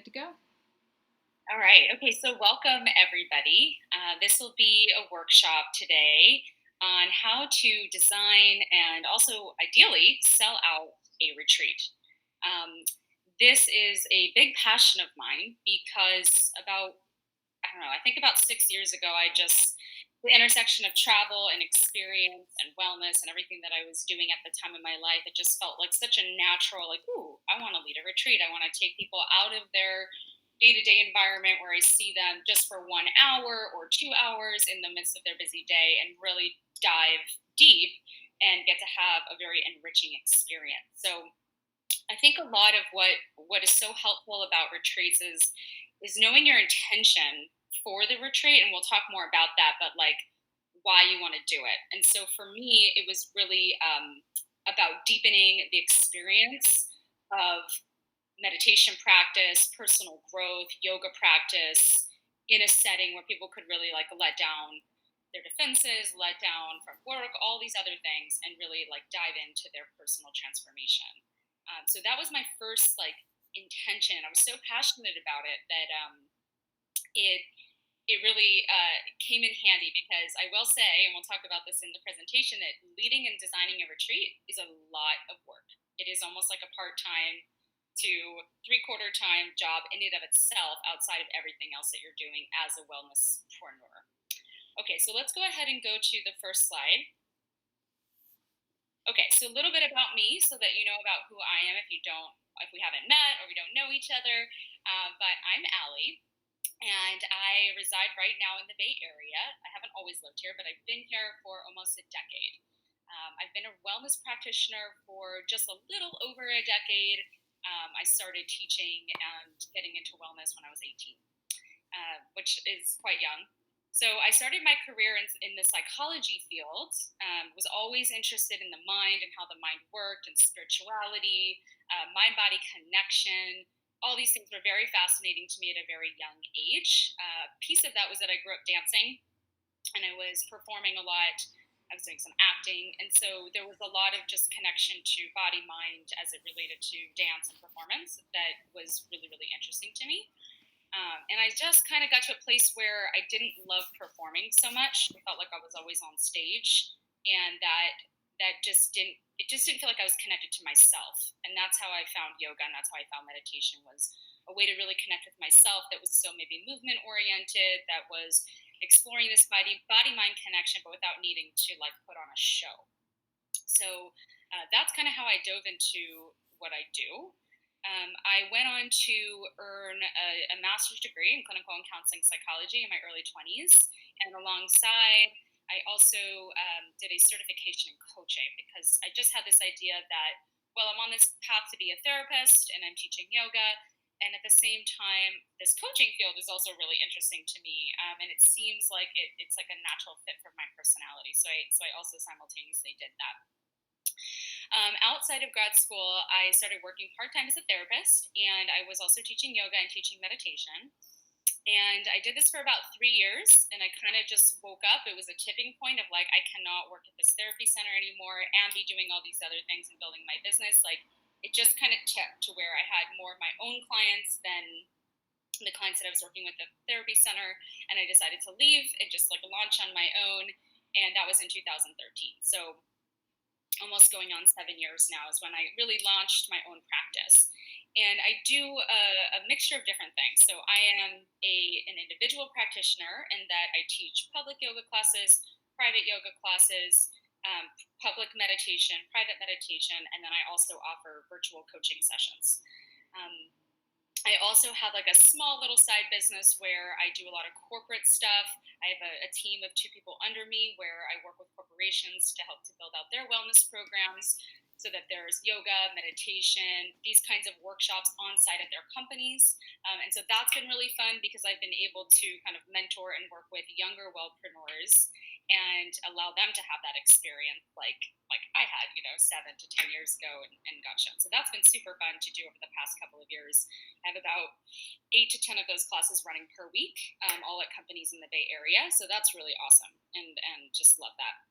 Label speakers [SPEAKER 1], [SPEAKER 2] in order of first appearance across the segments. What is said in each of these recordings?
[SPEAKER 1] good to go.
[SPEAKER 2] All right. Okay. So, welcome everybody. This will be a workshop today on how to design and also ideally sell out a retreat. Um, this is a big passion of mine because I don't know, I think about 6 years ago, the intersection of travel and experience and wellness and everything that I was doing at the time of my life, it just felt like such a natural, like, ooh, I want to lead a retreat. I want to take people out of their day to day environment where I see them just for 1 hour or 2 hours in the midst of their busy day and really dive deep and get to have a very enriching experience. So, I think a lot of what is so helpful about retreats is knowing your intention for the retreat, and we'll talk more about that. But like why you want to do it, and so for me, it was really about deepening the experience of meditation practice, personal growth, yoga practice in a setting where people could really like let down their defenses, let down from work, all these other things, and really like dive into their personal transformation. So that was my first like intention. I was so passionate about it that it it really came in handy because I will say, and we'll talk about this in the presentation, that leading and designing a retreat is a lot of work. It is almost like a part time to three-quarter time job in and of itself outside of everything else that you're doing as a wellnesspreneur. Okay, so let's go ahead and go to the first slide. Okay, so a little bit about me so that you know about who I am if we haven't met or we don't know each other. But I'm Allie, and I reside right now in the Bay Area. I haven't always lived here, but I've been here for almost a decade. I've been a wellness practitioner for just a little over a decade. I started teaching and getting into wellness when I was 18, which is quite young. So I started my career in the psychology field. Was always interested in the mind and how the mind worked and spirituality, mind-body connection. All these things were very fascinating to me at a very young age. Piece of that was that I grew up dancing, and I was performing a lot. I was doing some acting, and so there was a lot of just connection to body mind as it related to dance and performance that was really really interesting to me. And I just kind of got to a place where I didn't love performing so much. I felt like I was always on stage, and that just didn't feel like I was connected to myself. And that's how I found yoga, and that's how I found meditation was a way to really connect with myself. That was so maybe movement oriented. That was exploring this body mind connection, but without needing to like put on a show. So that's kind of how I dove into what I do. I went on to earn a master's degree in clinical and counseling psychology in my early 20s. And alongside, I also did a certification in coaching because I just had this idea that, well, I'm on this path to be a therapist and I'm teaching yoga. And at the same time, this coaching field is also really interesting to me. And it seems like it's like a natural fit for my personality. So I also simultaneously did that. Outside of grad school, I started working part time as a therapist, and I was also teaching yoga and teaching meditation. And I did this for about 3 years, and I kind of just woke up. It was a tipping point of like, I cannot work at this therapy center anymore and be doing all these other things and building my business. Like, it just kind of tipped to where I had more of my own clients than the clients that I was working with at the therapy center. And I decided to leave and just like launch on my own. And that was in 2013. So almost going on 7 years now is when I really launched my own practice. And I do a mixture of different things. So I am an individual practitioner in that I teach public yoga classes, private yoga classes, public meditation, private meditation, and then I also offer virtual coaching sessions. Um, I also have like a small little side business where I do a lot of corporate stuff. I have a team of two people under me where I work with corporations to help to build out their wellness programs so that there's yoga, meditation, these kinds of workshops on site at their companies. And so that's been really fun because I've been able to kind of mentor and work with younger wellpreneurs and allow them to have that experience like I had, 7 to 10 years ago and got shown. So that's been super fun to do over the past couple of years. I have about 8 to 10 of those classes running per week, all at companies in the Bay Area. So that's really awesome, and just love that.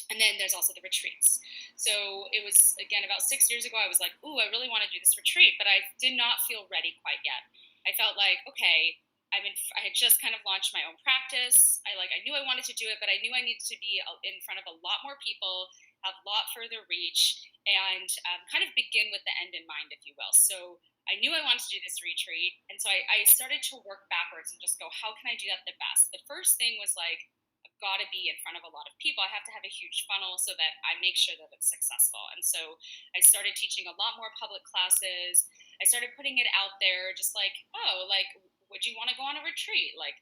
[SPEAKER 2] And then there's also the retreats. So it was again about 6 years ago. I was like, "Ooh, I really want to do this retreat," but I did not feel ready quite yet. I felt like, okay, I had just kind of launched my own practice. I knew I wanted to do it, but I knew I needed to be in front of a lot more people, have a lot further reach, and kind of begin with the end in mind, if you will. So I knew I wanted to do this retreat, and so I started to work backwards and just go, how can I do that the best? The first thing was like, I've got to be in front of a lot of people. I have to have a huge funnel so that I make sure that it's successful. And so I started teaching a lot more public classes. I started putting it out there, just like, oh, like, would you want to go on a retreat? Like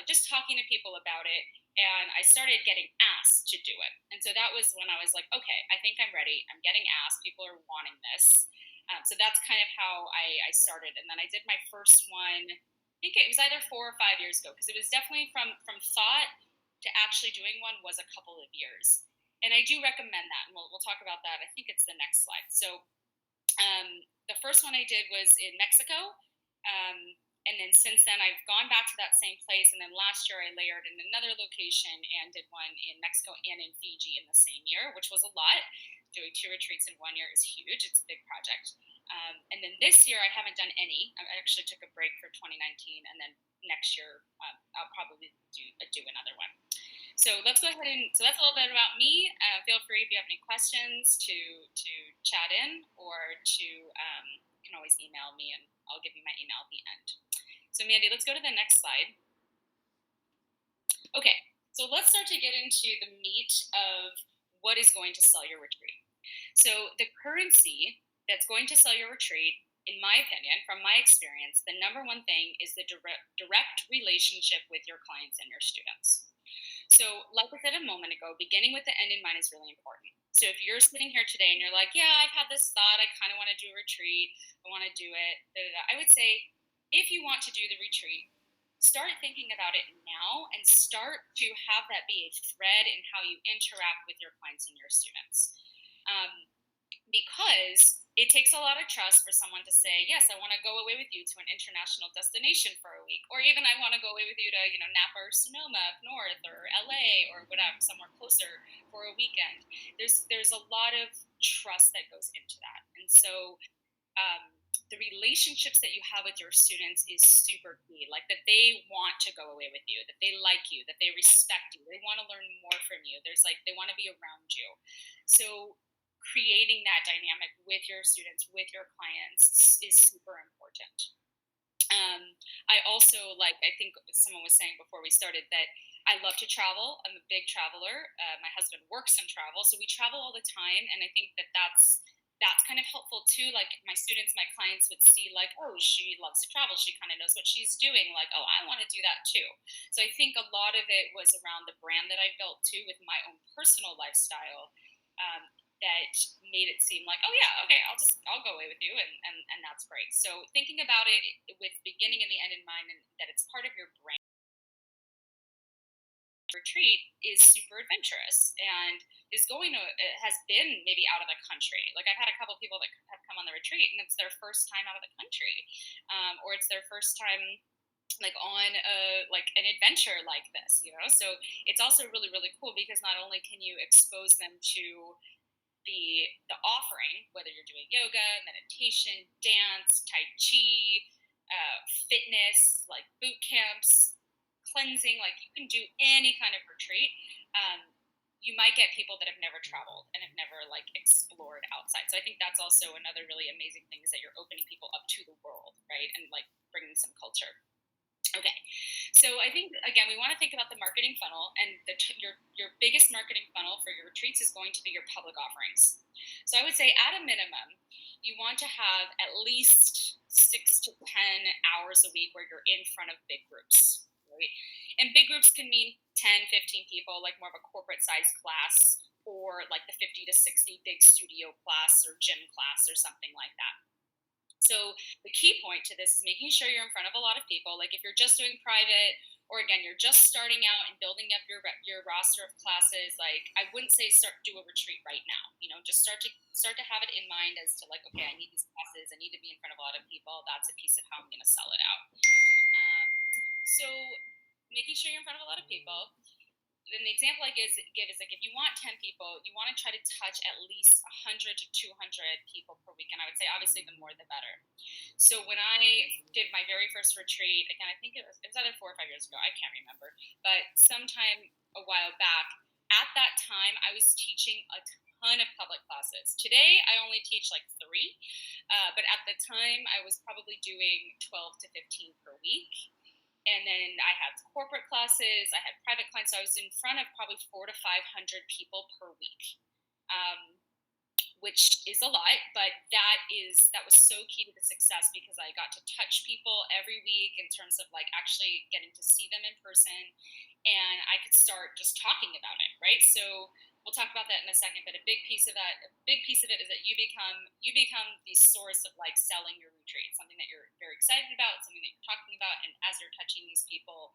[SPEAKER 2] just talking to people about it. And I started getting asked to do it. And so that was when I was like, okay, I think I'm ready. I'm getting asked. People are wanting this. So that's kind of how I started. And then I did my first one. I think it was either 4 or 5 years ago, because it was definitely from thought to actually doing one was a couple of years. And I do recommend that. And we'll talk about that. I think it's the next slide. So the first one I did was in Mexico. Um, and then since then, I've gone back to that same place. And then last year, I layered in another location and did one in Mexico and in Fiji in the same year, which was a lot. Doing 2 retreats in 1 year is huge. It's a big project. And then this year, I haven't done any. I actually took a break for 2019. And then next year, I'll probably do another one. So let's go ahead so that's a little bit about me. Feel free if you have any questions to chat in, or you can always email me, and I'll give you my email at the end. So Mandy, let's go to the next slide. Okay, so let's start to get into the meat of what is going to sell your retreat. So the currency that's going to sell your retreat, in my opinion, from my experience, the number one thing is the direct relationship with your clients and your students. So, like I said a moment ago, beginning with the end in mind is really important. So, if you're sitting here today and you're like, yeah, I've had this thought, I kind of want to do a retreat, I want to do it, I would say, if you want to do the retreat, start thinking about it now and start to have that be a thread in how you interact with your clients and your students. Because it takes a lot of trust for someone to say, yes, I want to go away with you to an international destination for a week, or even I want to go away with you to, Napa or Sonoma up north, or LA, or whatever, somewhere closer for a weekend. There's a lot of trust that goes into that. And so the relationships that you have with your students is super key. Like that they want to go away with you, that they like you, that they respect you, they want to learn more from you. They want to be around you. So creating that dynamic with your students, with your clients, is super important. I also, I think someone was saying before we started, that I love to travel. I'm a big traveler. My husband works in travel, so we travel all the time. And I think that's kind of helpful too. Like my students, my clients would see like, oh, she loves to travel. She kind of knows what she's doing. Like, oh, I want to do that too. So I think a lot of it was around the brand that I built too with my own personal lifestyle. That made it seem like, oh yeah, okay, I'll go away with you, and that's great. So thinking about it with beginning and the end in mind, and that it's part of your brand. Retreat is super adventurous and has been maybe out of the country. Like I've had a couple people that have come on the retreat and it's their first time out of the country, or it's their first time like on an adventure like this, So it's also really, really cool because not only can you expose them to the offering, whether you're doing yoga, meditation, dance, tai chi, fitness, like boot camps, cleansing, like you can do any kind of retreat. You might get people that have never traveled and have never explored outside. So I think that's also another really amazing thing, is that you're opening people up to the world, right? And bringing some culture. Okay, so I think, again, we want to think about the marketing funnel, and your biggest marketing funnel for your retreats is going to be your public offerings. So I would say at a minimum, you want to have at least 6 to 10 hours a week where you're in front of big groups, right? And big groups can mean 10, 15 people, like more of a corporate size class, or like the 50 to 60 big studio class or gym class or something like that. So the key point to this is making sure you're in front of a lot of people. Like if you're just doing private, or again, you're just starting out and building up your roster of classes, like I wouldn't say do a retreat right now. Just start to have it in mind as to like, okay, I need these classes. I need to be in front of a lot of people. That's a piece of how I'm going to sell it out. So making sure you're in front of a lot of people. then the example I give is like if you want 10 people, you want to try to touch at least 100 to 200 people per week. And I would say, obviously, the more the better. So when I did my very first retreat, again, I think it was either 4 or 5 years ago, I can't remember, but sometime a while back, at that time, I was teaching a ton of public classes. Today, I only teach like 3, but at the time, I was probably doing 12 to 15 per week. And then I had corporate classes, I had private clients, so I was in front of probably 400 to 500 people per week. Which is a lot, but that was so key to the success because I got to touch people every week in terms of like actually getting to see them in person, and I could start just talking about it, right? So we'll talk about that in a second, but a big piece of it is that you become the source of like selling your retreat, something that you're very excited about, something that you're talking about, and as you're touching these people,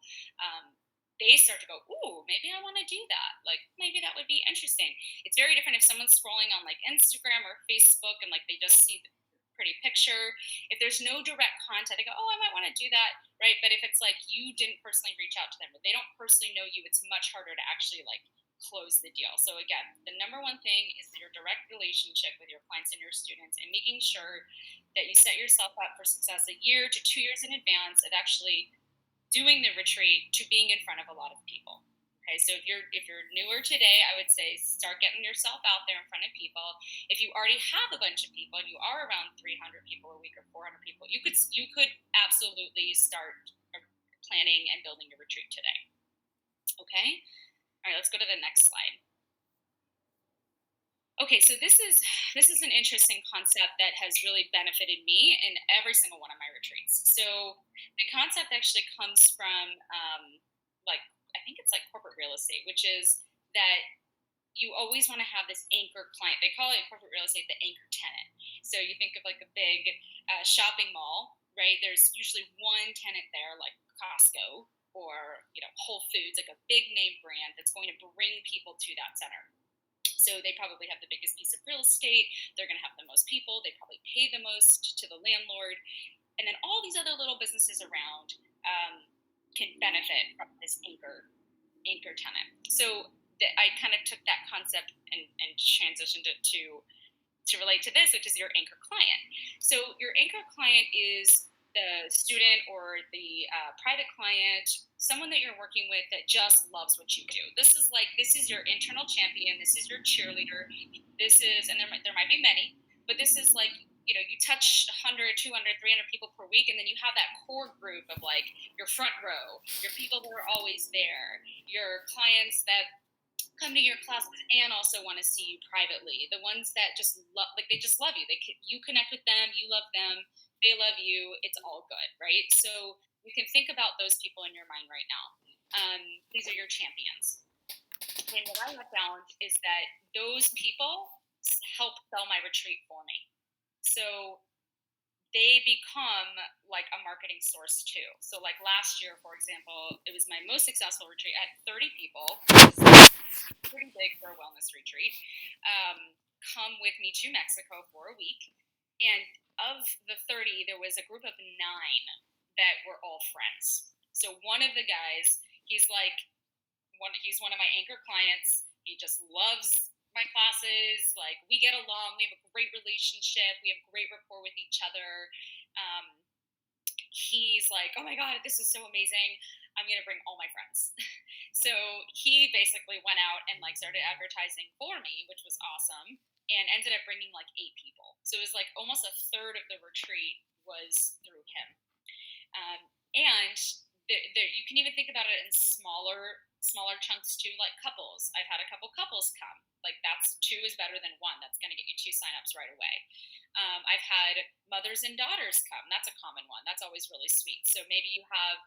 [SPEAKER 2] they start to go, ooh, maybe I want to do that. Like, maybe that would be interesting. It's very different if someone's scrolling on like Instagram or Facebook and like they just see the pretty picture. If there's no direct contact, they go, oh, I might want to do that, right? But if it's like you didn't personally reach out to them, or they don't personally know you, it's much harder to actually like close the deal. So again, the number one thing is your direct relationship with your clients and your students, and making sure that you set yourself up for success a year to 2 years in advance of actually doing the retreat to being in front of a lot of people. Okay, so if you're newer today, I would say start getting yourself out there in front of people. If you already have a bunch of people and you are around 300 people a week or 400 people, you could absolutely start planning and building your retreat today. Okay, all right, let's go to the next slide. Okay, so this is an interesting concept that has really benefited me in every single one of my retreats. So the concept actually comes from like I think it's like corporate real estate, which is that you always want to have this anchor client. They call it in corporate real estate the anchor tenant. So you think of like a big shopping mall, right? There's usually one tenant there, like Costco or Whole Foods, like a big name brand that's going to bring people to that center. So they probably have the biggest piece of real estate. They're going to have the most people. They probably pay the most to the landlord, and then all these other little businesses around can benefit from this anchor tenant. So I kind of took that concept and transitioned it to relate to this, which is your anchor client. So your anchor client is the student or the private client, someone that you're working with that just loves what you do. This is your internal champion. This is your cheerleader. This is, and there might be many, but this is like, you touch 100, 200, 300 people per week, and then you have that core group of like your front row, your people that are always there, your clients that come to your classes and also want to see you privately. The ones that just love, like they just love you. You connect with them, you love them, they love you. It's all good, right? So you can think about those people in your mind right now. These are your champions. And what I have found is that those people help sell my retreat for me. So they become like a marketing source too. So like last year, for example, it was my most successful retreat. I had 30 people, pretty big for a wellness retreat, come with me to Mexico for a week. And of the 30, there was a group of 9 that were all friends. So one of the guys, he's one of my anchor clients. He just loves my classes. Like, we get along. We have a great relationship. We have great rapport with each other. He's like, oh my God, this is so amazing. I'm going to bring all my friends. So he basically went out and like started advertising for me, which was awesome, and ended up bringing like 8 people. So it was like almost a third of the retreat was through him. And you can even think about it in smaller chunks too, like couples. I've had a couple couples come. Like, that's 2 is better than 1. That's going to get you 2 signups right away. I've had mothers and daughters come. That's a common one. That's always really sweet. So maybe you have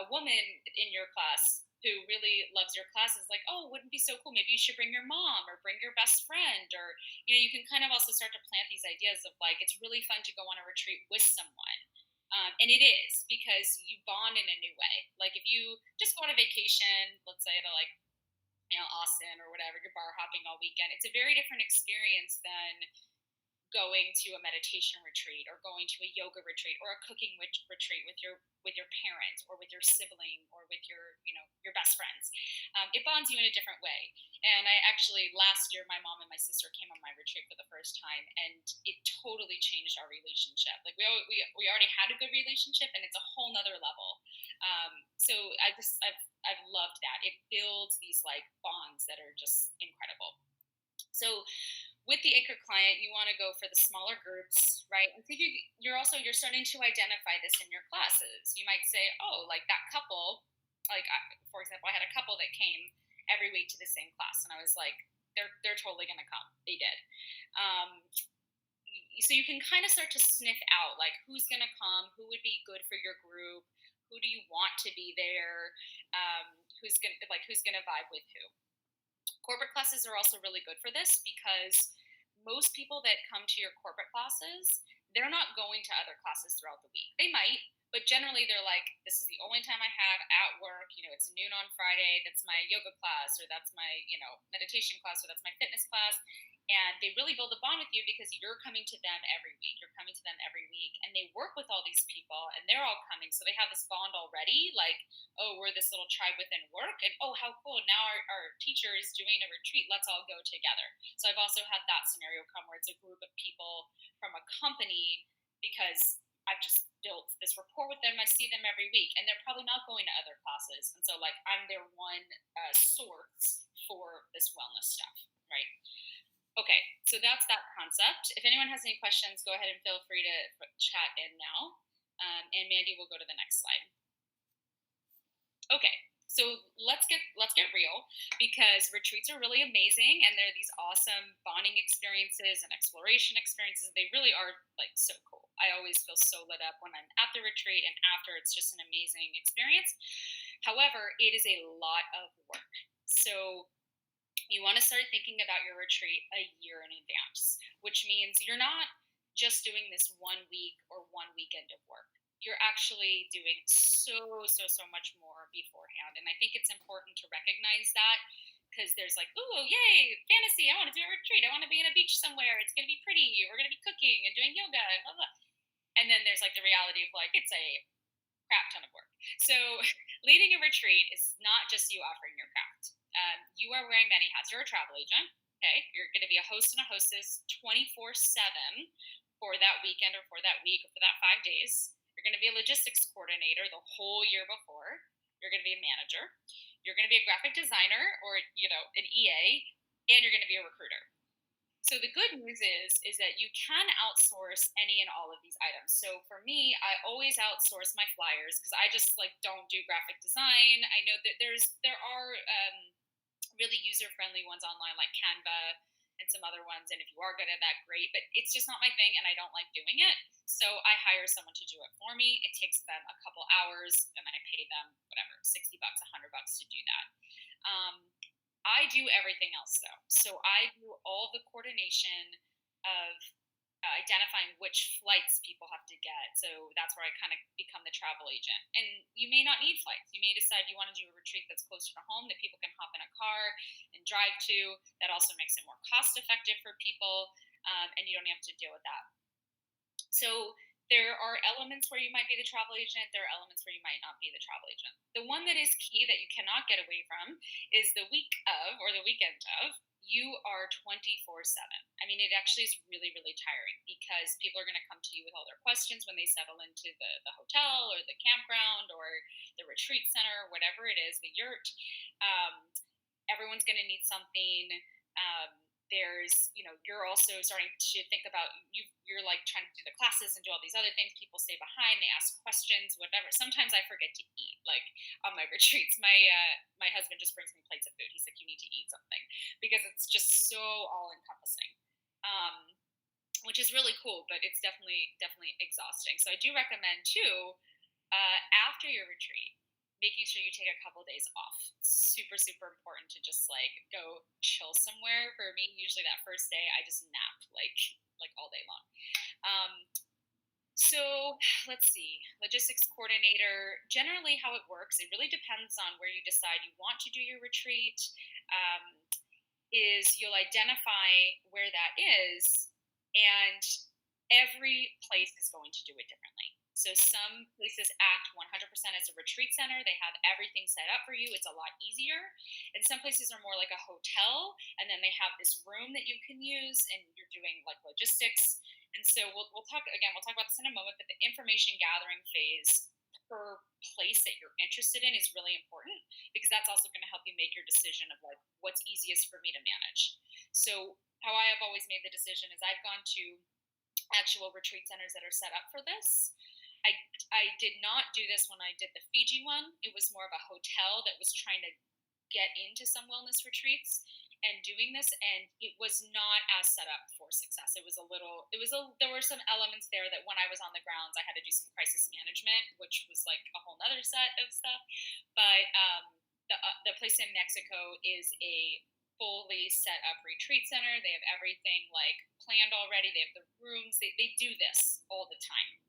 [SPEAKER 2] a woman in your class who really loves your classes, like, oh, wouldn't it be so cool? Maybe you should bring your mom or bring your best friend, or you can kind of also start to plant these ideas of like, it's really fun to go on a retreat with someone. And it is, because you bond in a new way. Like, if you just go on a vacation, let's say to like, Austin or whatever, you're bar hopping all weekend, it's a very different experience than going to a meditation retreat or going to a yoga retreat or a cooking retreat with your parents or with your sibling or with your best friends. It bonds you in a different way. And I actually last year my mom and my sister came on my retreat for the first time, and it totally changed our relationship. Like we already had a good relationship, and it's a whole nother level. So I've loved that. It builds these like bonds that are just incredible. So with the anchor client, you want to go for the smaller groups, right? And so you're starting to identify this in your classes. You might say, oh, like that couple, for example, I had a couple that came every week to the same class, and I was like, they're totally going to come. They did. So you can kind of start to sniff out like who's going to come, who would be good for your group, who do you want to be there, who's going to vibe with who. Corporate classes are also really good for this because most people that come to your corporate classes, they're not going to other classes throughout the week. They might, but generally they're like, this is the only time I have at work. It's noon on Friday. That's my yoga class, or that's my, meditation class, or that's my fitness class. And they really build a bond with you because you're coming to them every week. You're coming to them every week. And they work with all these people and they're all coming. So they have this bond already. Like, oh, we're this little tribe within work. And oh, how cool. Now our teacher is doing a retreat. Let's all go together. So I've also had that scenario come where it's a group of people from a company because I've just built this rapport with them. I see them every week, and they're probably not going to other classes. And so, like, I'm their one source for this wellness stuff, right? Okay, so that's that concept. If anyone has any questions, go ahead and feel free to chat in now. And Mandy will go to the next slide. Okay, so let's get real, because retreats are really amazing and they're these awesome bonding experiences and exploration experiences. They really are like so cool. I always feel so lit up when I'm at the retreat, and after, it's just an amazing experience. However, it is a lot of work. So you want to start thinking about your retreat a year in advance, which means you're not just doing this 1 week or 1 weekend of work. You're actually doing so much more beforehand. And I think it's important to recognize that, because there's like, ooh, yay, fantasy, I want to do a retreat. I want to be in a beach somewhere. It's going to be pretty. We're going to be cooking and doing yoga and blah, blah. And then there's like the reality of like, it's a crap ton of work. So leading a retreat is not just you offering your craft. You are wearing many hats. You're a travel agent. Okay, you're going to be a host and a hostess 24/7 for that weekend or for that week or for that 5 days. You're going to be a logistics coordinator the whole year before. You're going to be a manager. You're going to be a graphic designer, or an EA, and you're going to be a recruiter. So the good news is that you can outsource any and all of these items. So for me, I always outsource my flyers because I just like don't do graphic design. I know that there are really user-friendly ones online like Canva and some other ones, and if you are good at that, great, but it's just not my thing and I don't like doing it. So I hire someone to do it for me. It takes them a couple hours and I pay them whatever, $60, $100 to do that. I do everything else though. So I do all the coordination of identifying which flights people have to get. So that's where I kind of become the travel agent. And you may not need flights. You may decide you want to do a retreat that's closer to home that people can hop in a car and drive to. That also makes it more cost effective for people, and you don't have to deal with that. So there are elements where you might be the travel agent. There are elements where you might not be the travel agent. The one that is key that you cannot get away from is the week of, or the weekend of, you are 24/7. I mean, it actually is really, really tiring because people are going to come to you with all their questions when they settle into the hotel or the campground or the retreat center, whatever it is, the yurt. Everyone's going to need something. There's, you're also starting to think about, you're like trying to do the classes and do all these other things. People stay behind, they ask questions, whatever. Sometimes I forget to eat, like on my retreats. My husband just brings me plates of food. He's like, you need to eat something, because it's just so all encompassing, which is really cool, but it's definitely exhausting. So I do recommend too, after your retreat, making sure you take a couple of days off. Super important to just like go chill somewhere. For me, usually that first day I just nap like all day long. So let's see, logistics coordinator, generally how it works, it really depends on where you decide you want to do your retreat. Is you'll identify where that is, And every place is going to do it differently. So some places act 100% as a retreat center. They have everything set up for you. It's a lot easier. And some places are more like a hotel, and then they have this room that you can use, and you're doing like logistics. And so we'll talk again. We'll talk about this in a moment. But the information gathering phase per place that you're interested in is really important, because that's also going to help you make your decision of like what's easiest for me to manage. So how I have always made the decision is I've gone to actual retreat centers that are set up for this. I, I did not do this when I did the Fiji one. It was more of a hotel that was trying to get into some wellness retreats and doing this, and it was not as set up for success. There were some elements there that when I was on the grounds, I had to do some crisis management, which was like a whole other set of stuff. But the place in Mexico is a fully set up retreat center. They have everything like planned already. They have the rooms. They do this all the time.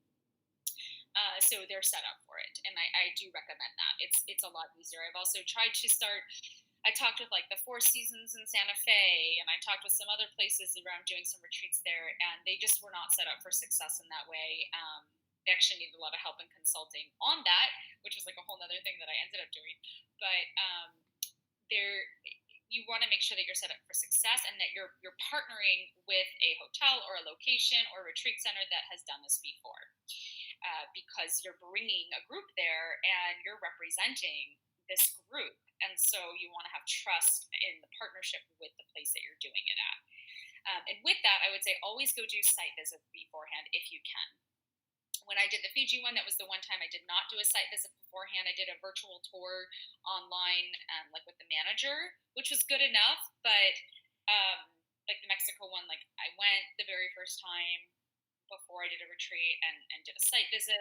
[SPEAKER 2] So they're set up for it, and I do recommend that. It's a lot easier. I've also tried to start. I talked with like the Four Seasons in Santa Fe, and I talked with some other places around doing some retreats there, and they just were not set up for success in that way. They actually needed a lot of help and consulting on that, which was like a whole other thing that I ended up doing. But there, you want to make sure that you're set up for success, and that you're partnering with a hotel or a location or a retreat center that has done this before, because you're bringing a group there and you're representing this group, and so you want to have trust in the partnership with the place that you're doing it at. And with that, I would say always go do site visits beforehand if you can. When I did the Fiji one, that was the one time I did not do a site visit beforehand. I did a virtual tour online, like with the manager, which was good enough. But like the Mexico one, like I went the very first time before I did a retreat and did a site visit.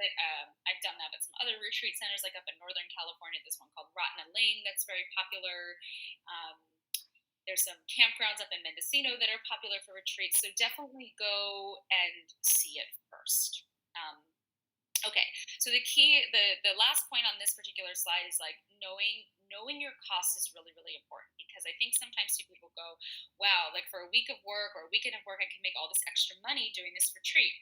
[SPEAKER 2] I've done that at some other retreat centers, like up in Northern California. This one called Ratna Lane that's very popular. There's some campgrounds up in Mendocino that are popular for retreats. So definitely go and see it first. Okay, so the last point on this particular slide is like knowing your costs is really, really important, because I think sometimes people go, wow, like for a week of work or a weekend of work, I can make all this extra money doing this retreat.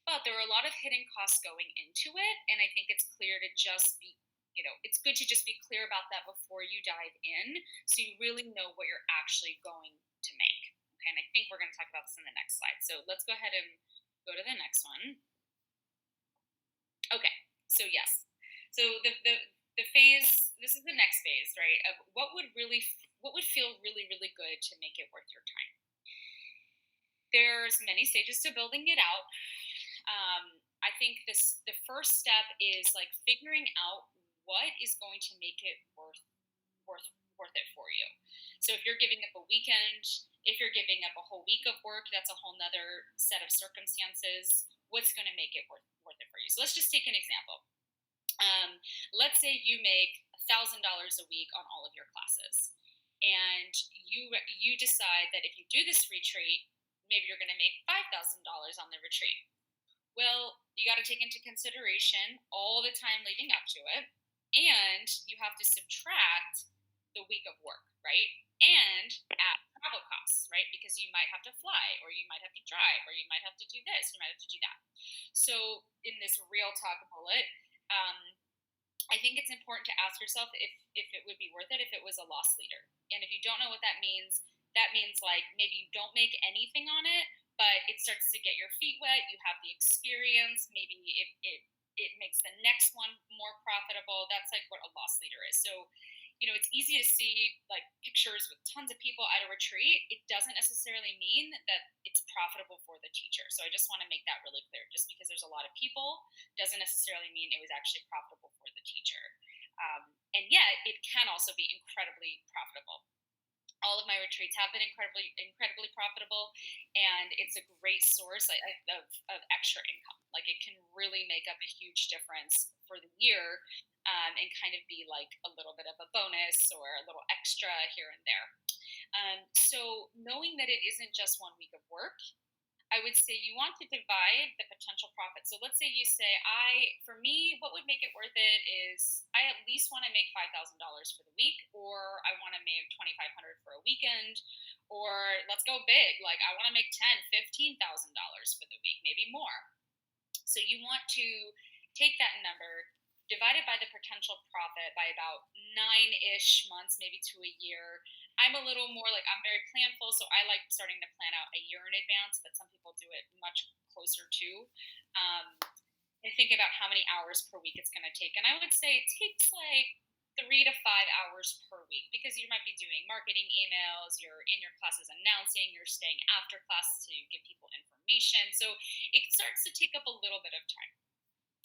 [SPEAKER 2] But there are a lot of hidden costs going into it, and I think it's clear to just be, it's good to just be clear about that before you dive in, so you really know what you're actually going to make. Okay, and I think we're going to talk about this in the next slide. So let's go ahead and go to the next one. Okay, so yes, so the phase. This is the next phase, right? Of what would feel really, really good to make it worth your time. There's many stages to building it out. I think the first step is like figuring out what is going to make it worth it for you. So if you're giving up a weekend, if you're giving up a whole week of work, that's a whole nother set of circumstances. What's going to make it worth it for you? So let's just take an example. Let's say you make $1,000 a week on all of your classes, and you decide that if you do this retreat, maybe you're going to make $5,000 on the retreat. Well, you got to take into consideration all the time leading up to it, and you have to subtract the week of work, right? And add travel costs, right? Because you might have to fly, or you might have to drive, or you might have to do this, you might have to do that. So in this real talk bullet, I think it's important to ask yourself if it would be worth it if it was a loss leader. And if you don't know what that means like maybe you don't make anything on it, but it starts to get your feet wet. You have the experience. Maybe it makes the next one more profitable. That's like what a loss leader is. So, it's easy to see like pictures with tons of people at a retreat. It doesn't necessarily mean that it's profitable for the teacher. So I just want to make that really clear. Just because there's a lot of people doesn't necessarily mean it was actually profitable for the teacher. And yet it can also be incredibly profitable. All of my retreats have been incredibly profitable, and it's a great source of extra income. Like it can really make up a huge difference for the year, and kind of be like a little bit of a bonus or a little extra here and there. So knowing that it isn't just 1 week of work, I would say you want to divide the potential profit. So let's say you say, for me, what would make it worth it is I at least want to make $5,000 for the week, or I want to make $2,500 for a weekend, Or let's go big. Like I want to make $10,000, $15,000 for the week, maybe more. So you want to take that number, divide it by the potential profit by about 9-ish months, maybe to a year. I'm a little more like I'm very planful, so I like starting to plan out a year in advance, but some people do it much closer to. Um, and think about how many hours per week it's going to take. And I would say it takes like 3 to 5 hours per week because you might be doing marketing emails, you're in your classes announcing, you're staying after class to give people information. So it starts to take up a little bit of time.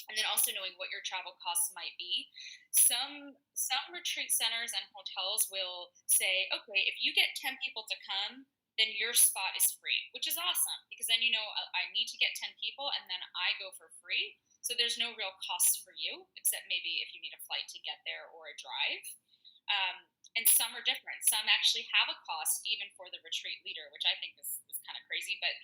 [SPEAKER 2] And then also knowing what your travel costs might be. Some retreat centers and hotels will say, okay, if you get 10 people to come, then your spot is free, which is awesome because then you know I need to get 10 people and then I go for free. So there's no real cost for you, except maybe if you need a flight to get there or a drive. Um, and some are different. Some actually have a cost even for the retreat leader, which I think is kind of crazy, but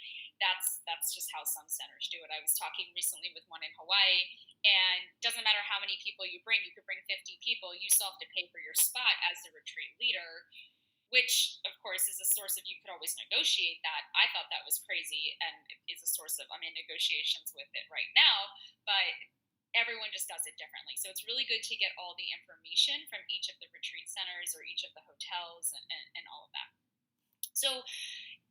[SPEAKER 2] that's just how some centers do it. I was talking recently with one in Hawaii, and it doesn't matter how many people you bring, you could bring 50 people, you still have to pay for your spot as the retreat leader, which of course is a source of you could always negotiate that. I thought that was crazy and is a source of I'm in negotiations with it right now, but everyone just does it differently. So it's really good to get all the information from each of the retreat centers or each of the hotels and all of that. So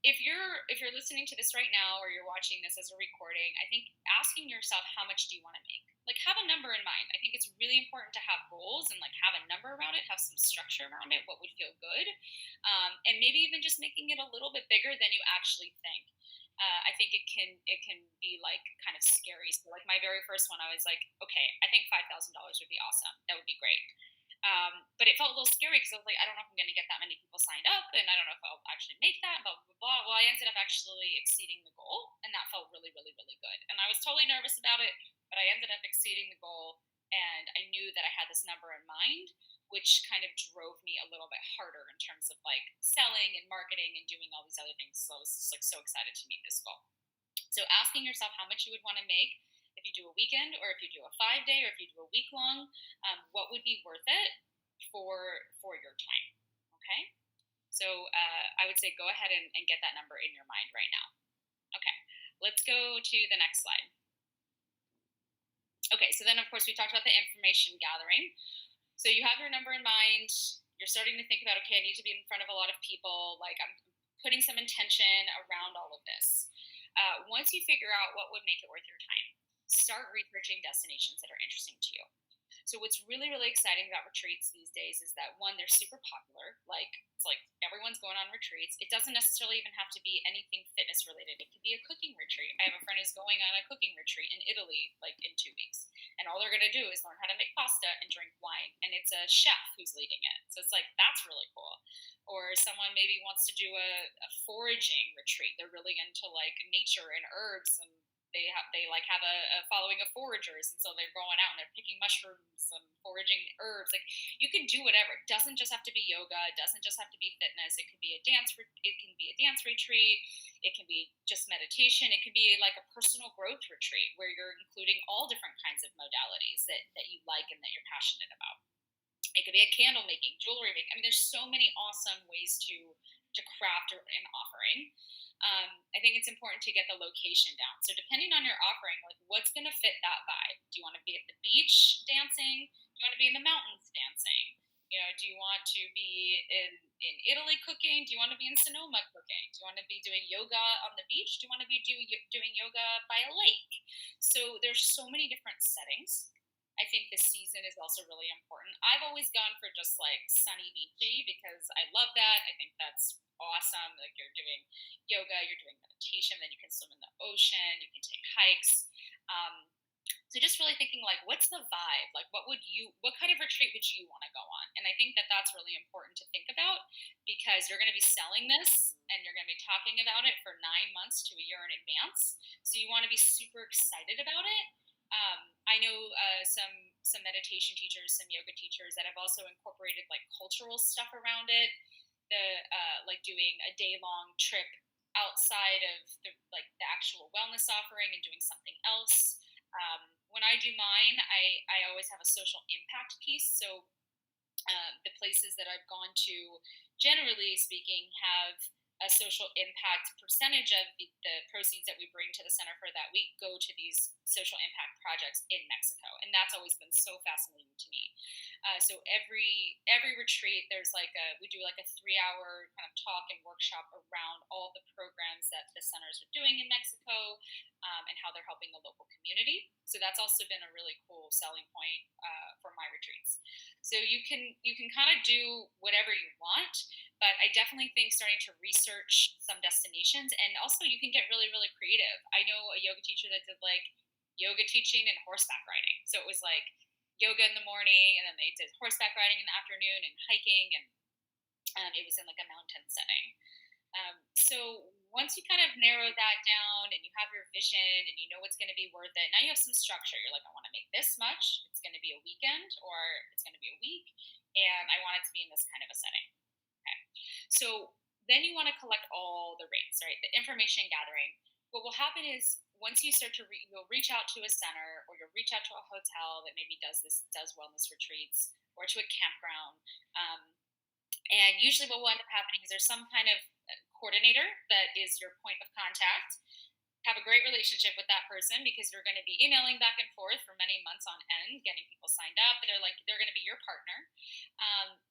[SPEAKER 2] if you're listening to this right now or you're watching this as a recording, I think asking yourself how much do you want to make? Like have a number in mind. I think it's really important to have goals and like have a number around it, have some structure around it, what would feel good, and maybe even just making it a little bit bigger than you actually think. I think it can be like kind of scary. So like my very first one, I was like, okay, I think $5,000 would be awesome. That would be great. But it felt a little scary because I was like, I don't know if I'm going to get that many people signed up, and I don't know if I'll actually make that, blah, blah, blah. Well, I ended up actually exceeding the goal, and that felt really, really, really good. And I was totally nervous about it, but I ended up exceeding the goal, and I knew that I had this number in mind, which kind of drove me a little bit harder in terms of like selling and marketing and doing all these other things. So I was just like so excited to meet this goal. So asking yourself how much you would want to make if you do a weekend or if you do a 5 day or if you do a week long, what would be worth it for your time. Okay. So I would say go ahead and get that number in your mind right now. Okay. Let's go to the next slide. Okay. So then of course we talked about the information gathering. So you have your number in mind. You're starting to think about, okay, I need to be in front of a lot of people. Like I'm putting some intention around all of this. Once you figure out what would make it worth your time, start researching destinations that are interesting to you. So what's really, really exciting about retreats these days is that one, they're super popular. Like it's like everyone's going on retreats. It doesn't necessarily even have to be anything fitness related. It could be a cooking retreat. I have a friend who's going on a cooking retreat in Italy like in 2 weeks. And all they're gonna do is learn how to make pasta and drink wine. And it's a chef who's leading it. So it's like that's really cool. Or someone maybe wants to do a foraging retreat. They're really into like nature and herbs and they like have a following of foragers, and so they're going out and they're picking mushrooms and foraging herbs. Like you can do whatever. It doesn't just have to be yoga. It doesn't just have to be fitness. It can be a dance. It can be a dance retreat. It can be just meditation. It can be like a personal growth retreat where you're including all different kinds of modalities that you like and that you're passionate about. It could be a candle making, jewelry making. I mean, there's so many awesome ways to craft an offering. I think it's important to get the location down. So depending on your offering, like what's going to fit that vibe? Do you want to be at the beach dancing? Do you want to be in the mountains dancing? Do you want to be in Italy cooking? Do you want to be in Sonoma cooking? Do you want to be doing yoga on the beach? Do you want to be doing yoga by a lake? So there's so many different settings. I think this season is also really important. I've always gone for just like sunny beachy because I love that. I think that's awesome. Like you're doing yoga, you're doing meditation, then you can swim in the ocean, you can take hikes. So just really thinking like, what's the vibe? Like, what kind of retreat would you want to go on? And I think that that's really important to think about because you're going to be selling this and you're going to be talking about it for 9 months to a year in advance. So you want to be super excited about it. I know some meditation teachers, some yoga teachers that have also incorporated like cultural stuff around it. Like doing a day-long trip outside of the actual wellness offering and doing something else. When I do mine, I always have a social impact piece. So the places that I've gone to, generally speaking, have a social impact percentage of the proceeds that we bring to the center for that week go to these social impact projects in Mexico, and that's always been so fascinating to me. So every retreat, there's like we do like a 3 hour kind of talk and workshop around all the programs that the centers are doing in Mexico, and how they're helping the local community. So that's also been a really cool selling point for my retreats. So you can kind of do whatever you want, but I definitely think starting to research some destinations, and also you can get really really creative. I know a yoga teacher that did like yoga teaching and horseback riding. So it was like yoga in the morning, and then they did horseback riding in the afternoon and hiking, and it was in like a mountain setting. So once you kind of narrow that down and you have your vision and you know what's going to be worth it, now you have some structure. You're like, I want to make this much. It's going to be a weekend or it's going to be a week, and I want it to be in this kind of a setting. Okay. So then you want to collect all the rates, right? The information gathering. What will happen is once you start to you'll reach out to a center, or you'll reach out to a hotel that maybe does wellness retreats, or to a campground. And usually, what will end up happening is there's some kind of coordinator that is your point of contact. Have a great relationship with that person, because you're going to be emailing back and forth for many months on end, getting people signed up. They're going to be your partner,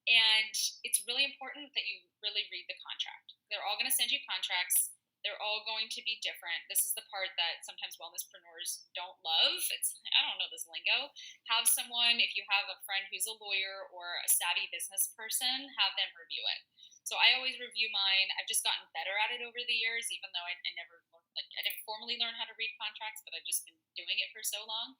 [SPEAKER 2] and it's really important that you really read the contract. They're all going to send you contracts. They're all going to be different. This is the part that sometimes wellnesspreneurs don't love. I don't know this lingo. Have someone, if you have a friend who's a lawyer or a savvy business person, have them review it. So I always review mine. I've just gotten better at it over the years, even though I never learned, like I didn't formally learn how to read contracts, but I've just been doing it for so long.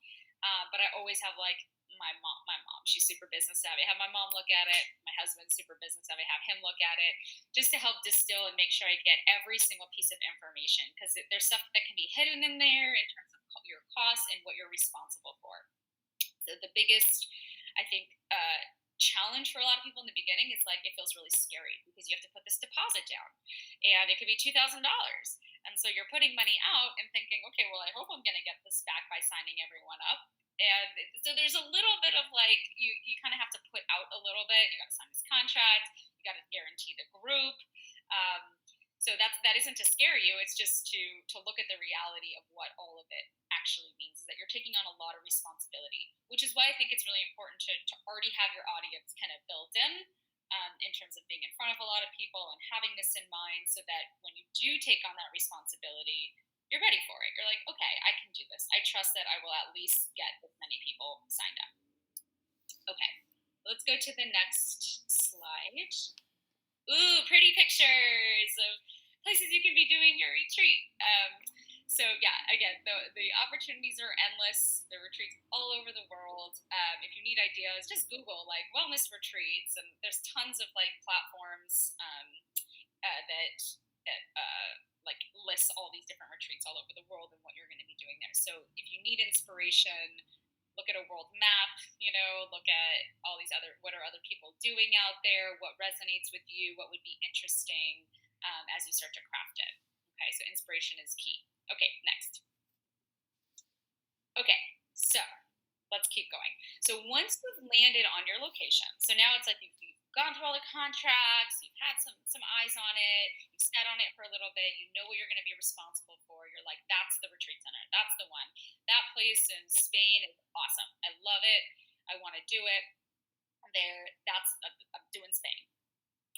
[SPEAKER 2] But I always have like my mom, she's super business savvy. I have my mom look at it. My husband's super business savvy. Have him look at it, just to help distill and make sure I get every single piece of information, because there's stuff that can be hidden in there in terms of your costs and what you're responsible for. So the biggest, I think, challenge for a lot of people in the beginning is like it feels really scary, because you have to put this deposit down, and it could be $2,000, and so you're putting money out and thinking, okay, well, I hope I'm going to get this back by signing everyone up. And so there's a little bit of like you kind of have to put out a little bit. You got to sign this contract. You got to guarantee the group. So that isn't to scare you. It's just to look at the reality of what all of it actually means, is that you're taking on a lot of responsibility, which is why I think it's really important to already have your audience kind of built in terms of being in front of a lot of people and having this in mind, so that when you do take on that responsibility, you're ready for it. You're like, okay, I can do this. I trust that I will at least get as many people signed up. Okay, let's go to the next slide. Ooh, pretty pictures of places you can be doing your retreat. So yeah, again, the opportunities are endless. There are retreats all over the world. If you need ideas, just Google like wellness retreats, and there's tons of like platforms that like lists all these different retreats all over the world and what you're going to be doing there. So if you need inspiration, look at a world map, look at all these what are other people doing out there, what resonates with you, what would be interesting, as you start to craft it. Okay, so inspiration is key. Okay, next. Okay, so let's keep going. So once you've landed on your location, so now it's like you've gone through all the contracts, you've had some eyes on it, you've sat on it for a little bit, you know what you're going to be responsible for. You're like, that's the retreat center, that's the one. That place in Spain is awesome. I love it. I want to do it. I'm doing Spain.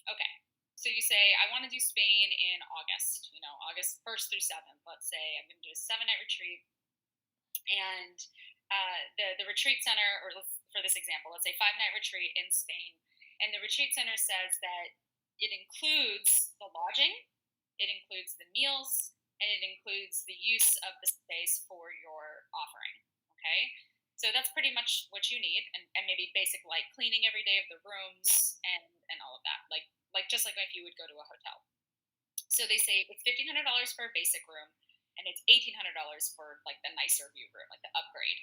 [SPEAKER 2] Okay. So you say, I want to do Spain in August, August 1st through 7th. Let's say I'm going to do a 7-night retreat. And the retreat center, or for this example, let's say 5-night retreat in Spain. And the retreat center says that it includes the lodging, it includes the meals, and it includes the use of the space for your offering. Okay? So that's pretty much what you need, and maybe basic like cleaning every day of the rooms and all of that. Like just like if you would go to a hotel. So they say it's $1,500 for a basic room, and it's $1,800 for like the nicer view room, like the upgrade.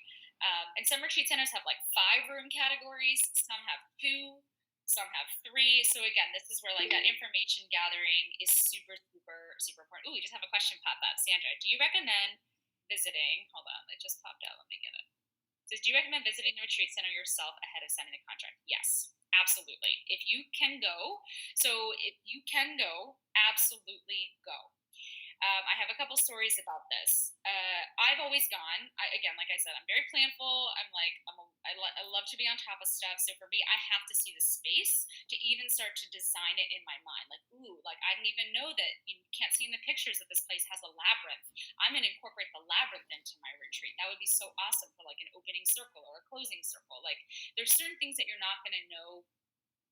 [SPEAKER 2] And some retreat centers have like 5 room categories, some have 2, some have 3. So again, this is where like that information gathering is super, super, super important. Ooh, we just have a question pop up. Sandra, do you recommend visiting? Hold on, it just popped out. Let me get it. Says, do you recommend visiting the retreat center yourself ahead of signing the contract? Yes, absolutely. If you can go, so if you can go, absolutely go. I have a couple stories about this. I've always gone. Again, like I said, I'm very planful. I love to be on top of stuff. So for me, I have to see the space to even start to design it in my mind. Like, ooh, like I didn't even know that you can't see in the pictures that this place has a labyrinth. I'm going to incorporate the labyrinth into my retreat. That would be so awesome for like an opening circle or a closing circle. Like, there's certain things that you're not going to know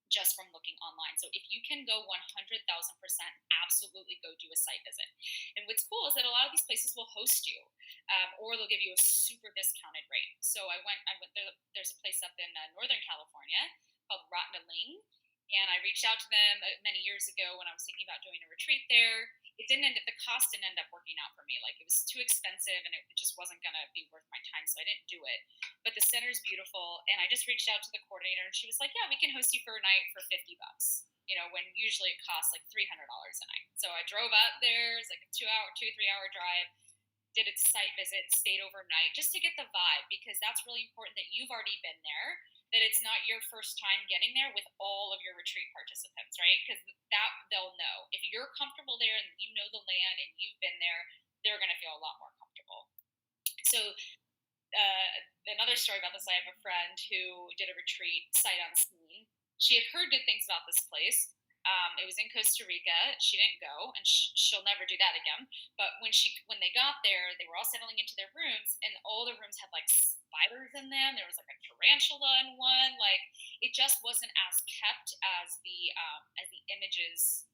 [SPEAKER 2] just from looking online. So if you can go 100,000%, absolutely go do a site visit. And what's cool is that a lot of these places will host you, or they'll give you a super discounted rate. So I went there. There's a place up in Northern California called Rotnaling, and I reached out to them many years ago when I was thinking about doing a retreat there. It didn't end up, the cost didn't end up working out for me. Like, it was too expensive and it just wasn't going to be worth my time. So I didn't do it, but the center's beautiful. And I just reached out to the coordinator and she was like, yeah, we can host you for a night for $50, when usually it costs like $300 a night. So I drove up there. It's like a 3 hour drive, did a site visit, stayed overnight just to get the vibe, because that's really important that you've already been there, that it's not your first time getting there with all of your retreat participants, right? Because that they'll know. If you're comfortable there and you know the land and you've been there, they're going to feel a lot more comfortable. So another story about this, I have a friend who did a retreat sight unseen. She had heard good things about this place. It was in Costa Rica. She didn't go, and she'll never do that again. But when they got there, they were all settling into their rooms, and all the rooms had like spiders in them. There was like a tarantula in one. Like, it just wasn't as kept as the images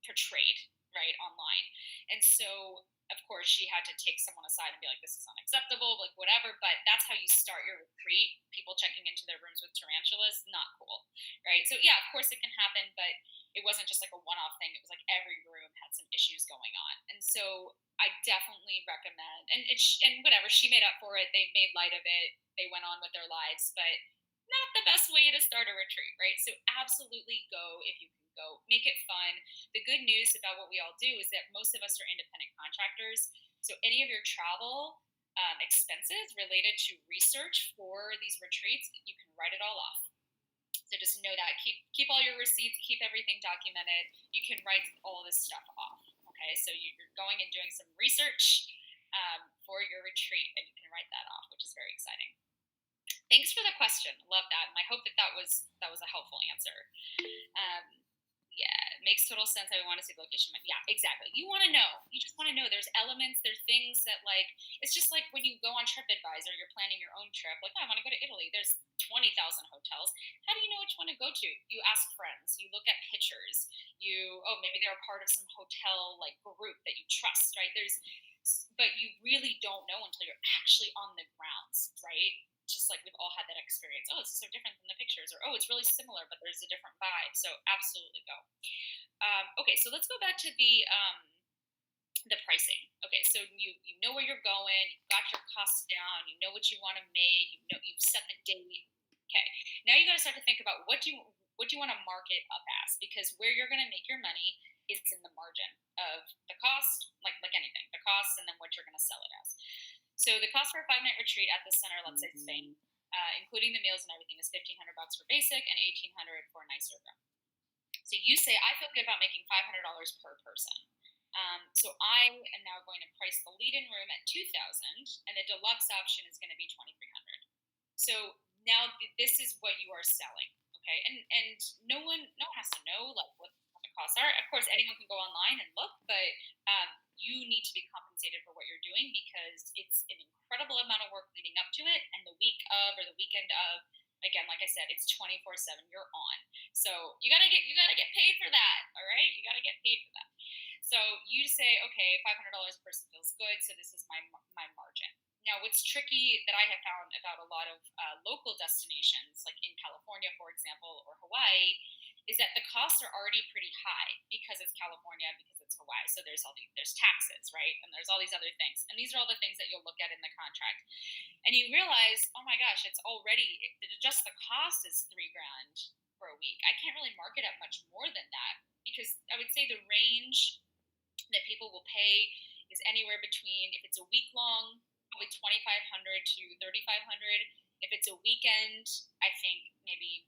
[SPEAKER 2] portrayed, right, online. And so of course she had to take someone aside and be like, this is unacceptable, like whatever. But that's how you start your retreat. People checking into their rooms with tarantulas, not cool, right? So yeah, of course it can happen, but it wasn't just like a one-off thing. It was like every room had some issues going on. And so I definitely recommend, and whatever, she made up for it. They made light of it. They went on with their lives, but not the best way to start a retreat, right? So absolutely go if you can go. Make it fun. The good news about what we all do is that most of us are independent contractors. So any of your travel expenses related to research for these retreats, you can write it all off. So just know that. Keep all your receipts, keep everything documented. You can write all this stuff off. Okay, so you're going and doing some research for your retreat, and you can write that off, which is very exciting. Thanks for the question. Love that, and I hope that was a helpful answer. Yeah, it makes total sense. I want to see the location. Yeah, exactly. You want to know. You just want to know. There's elements, there's things that, like, it's just like when you go on TripAdvisor, you're planning your own trip. Like, oh, I want to go to Italy. There's 20,000 hotels. How do you know which one to go to? You ask friends. You look at pictures. Maybe they're a part of some hotel, like, group that you trust, right? But you really don't know until you're actually on the grounds, right? Just like we've all had that experience. Oh, this is so different than the pictures, or oh, it's really similar, but there's a different vibe. So absolutely go. Okay, so let's go back to the pricing. Okay, so you know where you're going, you've got your costs down, you know what you want to make, you've set the date. Okay, now you got to start to think about what do you want to market up as, because where you're going to make your money is in the margin of the cost, like anything, the cost, and then what you're going to sell it as. So the cost for a 5-night retreat at the center, let's say Spain, including the meals and everything, is $1,500 for basic and $1,800 for a nicer room. So you say, I feel good about making $500 per person. So I am now going to price the lead-in room at $2,000, and the deluxe option is going to be $2,300. So now this is what you are selling, okay? And no one has to know like what the costs are. Of course, anyone can go online and look, but you need to be compensated for what you're doing, because it's an incredible amount of work leading up to it, and the week of or the weekend of, again, like I said, it's 24/7. You're on, so you gotta get paid for that. All right, you gotta get paid for that. So you say, okay, $500 a person feels good, so this is my margin. Now, what's tricky that I have found about a lot of local destinations, like in California, for example, or Hawaii, is that the costs are already pretty high because it's California, because it's Hawaii. So there's taxes, right? And there's all these other things. And these are all the things that you'll look at in the contract. And you realize, oh my gosh, it's already, just the cost is $3,000 for a week. I can't really market at much more than that, because I would say the range that people will pay is anywhere between, if it's a week long probably 2,500 to 3,500. If it's a weekend, I think maybe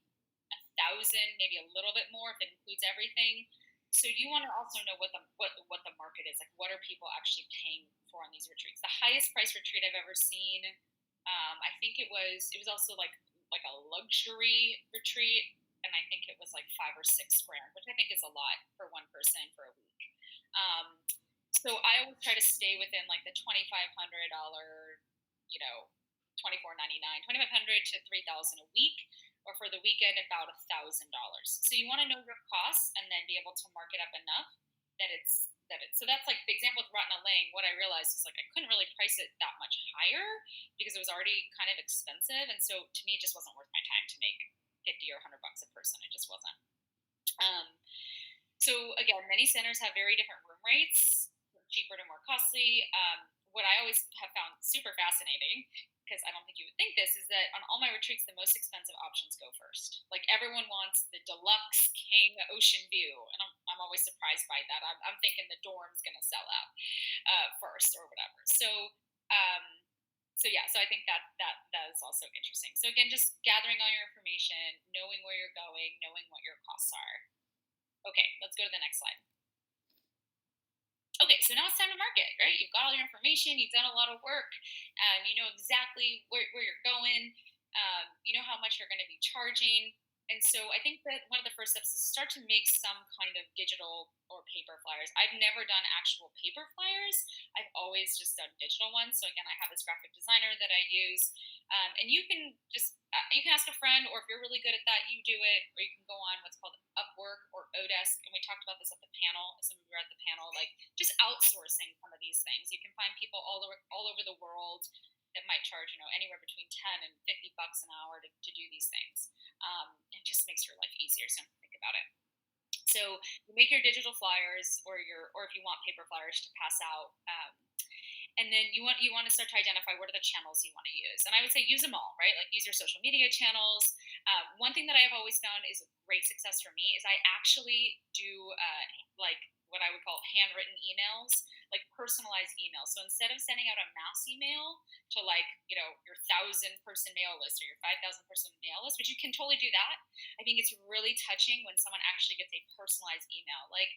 [SPEAKER 2] 1,000, maybe a little bit more if it includes everything. So you want to also know what the market is like. What are people actually paying for on these retreats? The highest price retreat I've ever seen, I think it was also like a luxury retreat, and I think it was like 5 or 6 grand, which I think is a lot for one person for a week. Um, so I always try to stay within like the $2,500, you know, 24.99, 2,500 to 3,000 a week, or for the weekend about $1,000. So you want to know your costs and then be able to mark it up enough so that's like the example with Ratna Lang. What I realized is like I couldn't really price it that much higher because it was already kind of expensive, and so to me it just wasn't worth my time to make 50 or $100 a person. It just wasn't. Um, so again, many centers have very different room rates, from cheaper to more costly. What I always have found super fascinating, because I don't think you would think this, is that on all my retreats, the most expensive options go first. Like everyone wants the deluxe king ocean view, and I'm always surprised by that. I'm thinking the dorm's going to sell out first or whatever. Um, so yeah, so I think that is also interesting. So again, just gathering all your information, knowing where you're going, knowing what your costs are. Okay, let's go to the next slide. Okay, so now it's time to market, right? You've got all your information, you've done a lot of work, you know exactly where you're going, you know how much you're going to be charging. And so I think that one of the first steps is start to make some kind of digital or paper flyers. I've never done actual paper flyers. I've always just done digital ones. So again, I have this graphic designer that I use, and you can just you can ask a friend, or if you're really good at that, you do it, or you can go on what's called Upwork or Odesk. And we talked about this at the panel. Some of you were at the panel, like just outsourcing some of these things. You can find people all over the world that might charge, you know, anywhere between 10 and $50 an hour to do these things. It just makes your life easier. So think about it. So you make your digital flyers, or if you want paper flyers to pass out, and then you want to start to identify what are the channels you want to use. And I would say use them all, right? Like use your social media channels. One thing that I have always found is a great success for me is I actually do like what I would call handwritten emails, like personalized emails. So instead of sending out a mass email to like your 1,000 person mail list or your 5,000 person mail list, which you can totally do that, I think it's really touching when someone actually gets a personalized email. Like,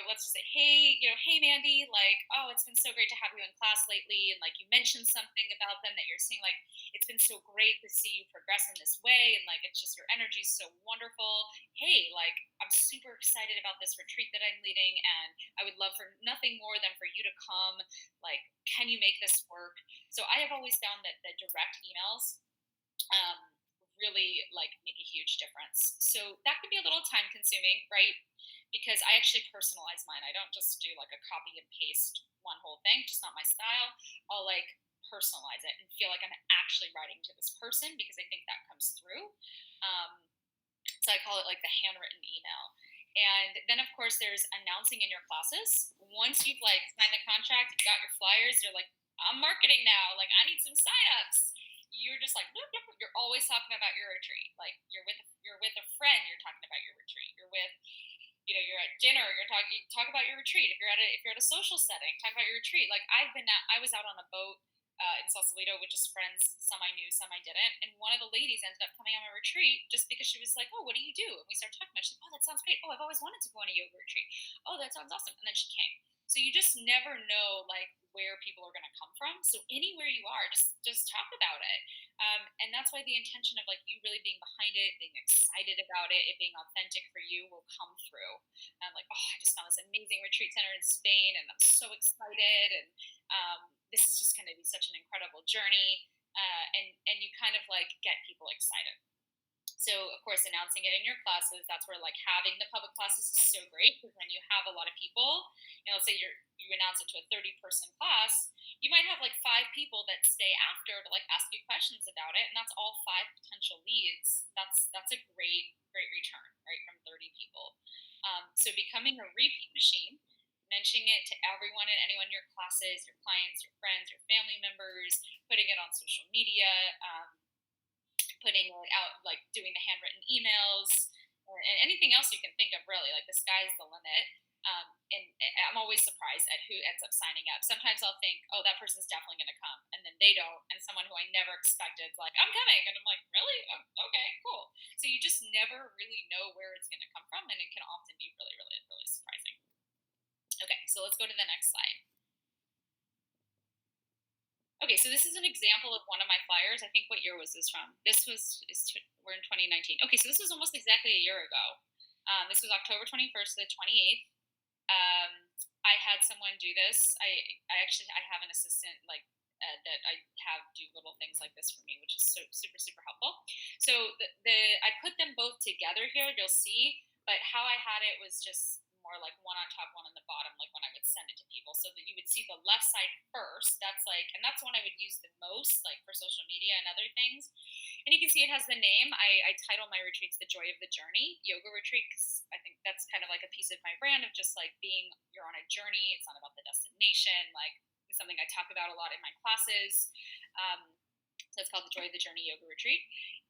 [SPEAKER 2] let's just say, hey, hey, Mandy, like, oh, it's been so great to have you in class lately. And like, you mentioned something about them that you're seeing, like, it's been so great to see you progress in this way. And like, it's just your energy is so wonderful. Hey, like, I'm super excited about this retreat that I'm leading. And I would love for nothing more than for you to come. Like, can you make this work? So I have always found that the direct emails, um, really like make a huge difference. So that could be a little time consuming, right? Because I actually personalize mine. I don't just do like a copy and paste one whole thing, just not my style. I'll like personalize it and feel like I'm actually writing to this person because I think that comes through. So I call it like the handwritten email. And then of course there's announcing in your classes. Once you've like signed the contract, you've got your flyers, you're like, I'm marketing now. Like I need some signups. You're just like you're always talking about your retreat. Like you're with a friend, you're talking about your retreat. You're at dinner, you talk about your retreat. If you're at a social setting, talk about your retreat. Like I was out on a boat in Sausalito with just friends, some I knew, some I didn't. And one of the ladies ended up coming on my retreat just because she was like, "Oh, what do you do?" And we started talking about it. She's like, "Oh, that sounds great. Oh, I've always wanted to go on a yoga retreat. Oh, that sounds awesome." And then she came. So you just never know like where people are going to come from. So anywhere you are, just talk about it. And that's why the intention of like you really being behind it, being excited about it, it being authentic for you will come through. Like, oh, I just found this amazing retreat center in Spain, and I'm so excited. And this is just going to be such an incredible journey. And you kind of like get people excited. So of course, announcing it in your classes, that's where like having the public classes is so great, because when you have a lot of people, let's say you announce it to a 30-person class, you might have like 5 people that stay after to like ask you questions about it, and that's all 5 potential leads. That's a great return, right, from 30 people. So becoming a repeat machine, mentioning it to everyone and anyone in your classes, your clients, your friends, your family members, putting it on social media, putting it out, like doing the handwritten emails, and anything else you can think of, really. Like the sky's the limit. And I'm always surprised at who ends up signing up. Sometimes I'll think, oh, that person's definitely going to come, and then they don't. And someone who I never expected is like, I'm coming, and I'm like, really? Oh, okay, cool. So you just never really know where it's going to come from, and it can often be really, really, really surprising. Okay, so let's go to the next slide. Okay, so this is an example of one of my flyers. I think what year was this from? We're in 2019. Okay, so this was almost exactly a year ago. This was October 21st to the 28th. Um, I had someone do this. I have an assistant that I have do little things like this for me, which is so super super helpful. So I put them both together here. You'll see, but how I had it was just more like one on top, one on the bottom, like when I would send it to people, so that you would see the left side first. And that's one I would use the most, like for social media and other things. And you can see it has the name. I title my retreats "The Joy of the Journey Yoga Retreat" because I think that's kind of like a piece of my brand of just like being you're on a journey. It's not about the destination. Like it's something I talk about a lot in my classes. So it's called the Joy of the Journey Yoga Retreat.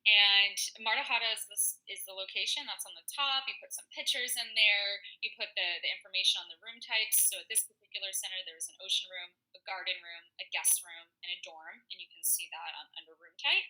[SPEAKER 2] And Martahata is the location that's on the top. You put some pictures in there. You put the information on the room types. So at this particular center, there's an ocean room, a garden room, a guest room, and a dorm. And you can see that under room type.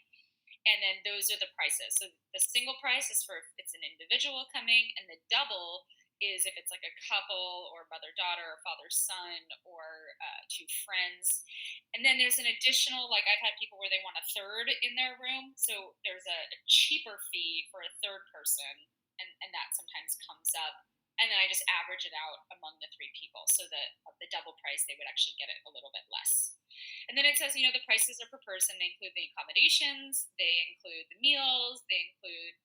[SPEAKER 2] And then those are the prices. So the single price is for if it's an individual coming, and the double is if it's like a couple or mother daughter or father son or two friends. And then there's an additional, like I've had people where they want a third in their room. So there's a cheaper fee for a third person, and that sometimes comes up. And then I just average it out among the three people so that the double price, they would actually get it a little bit less. And then it says, the prices are per person. They include the accommodations, they include the meals, they include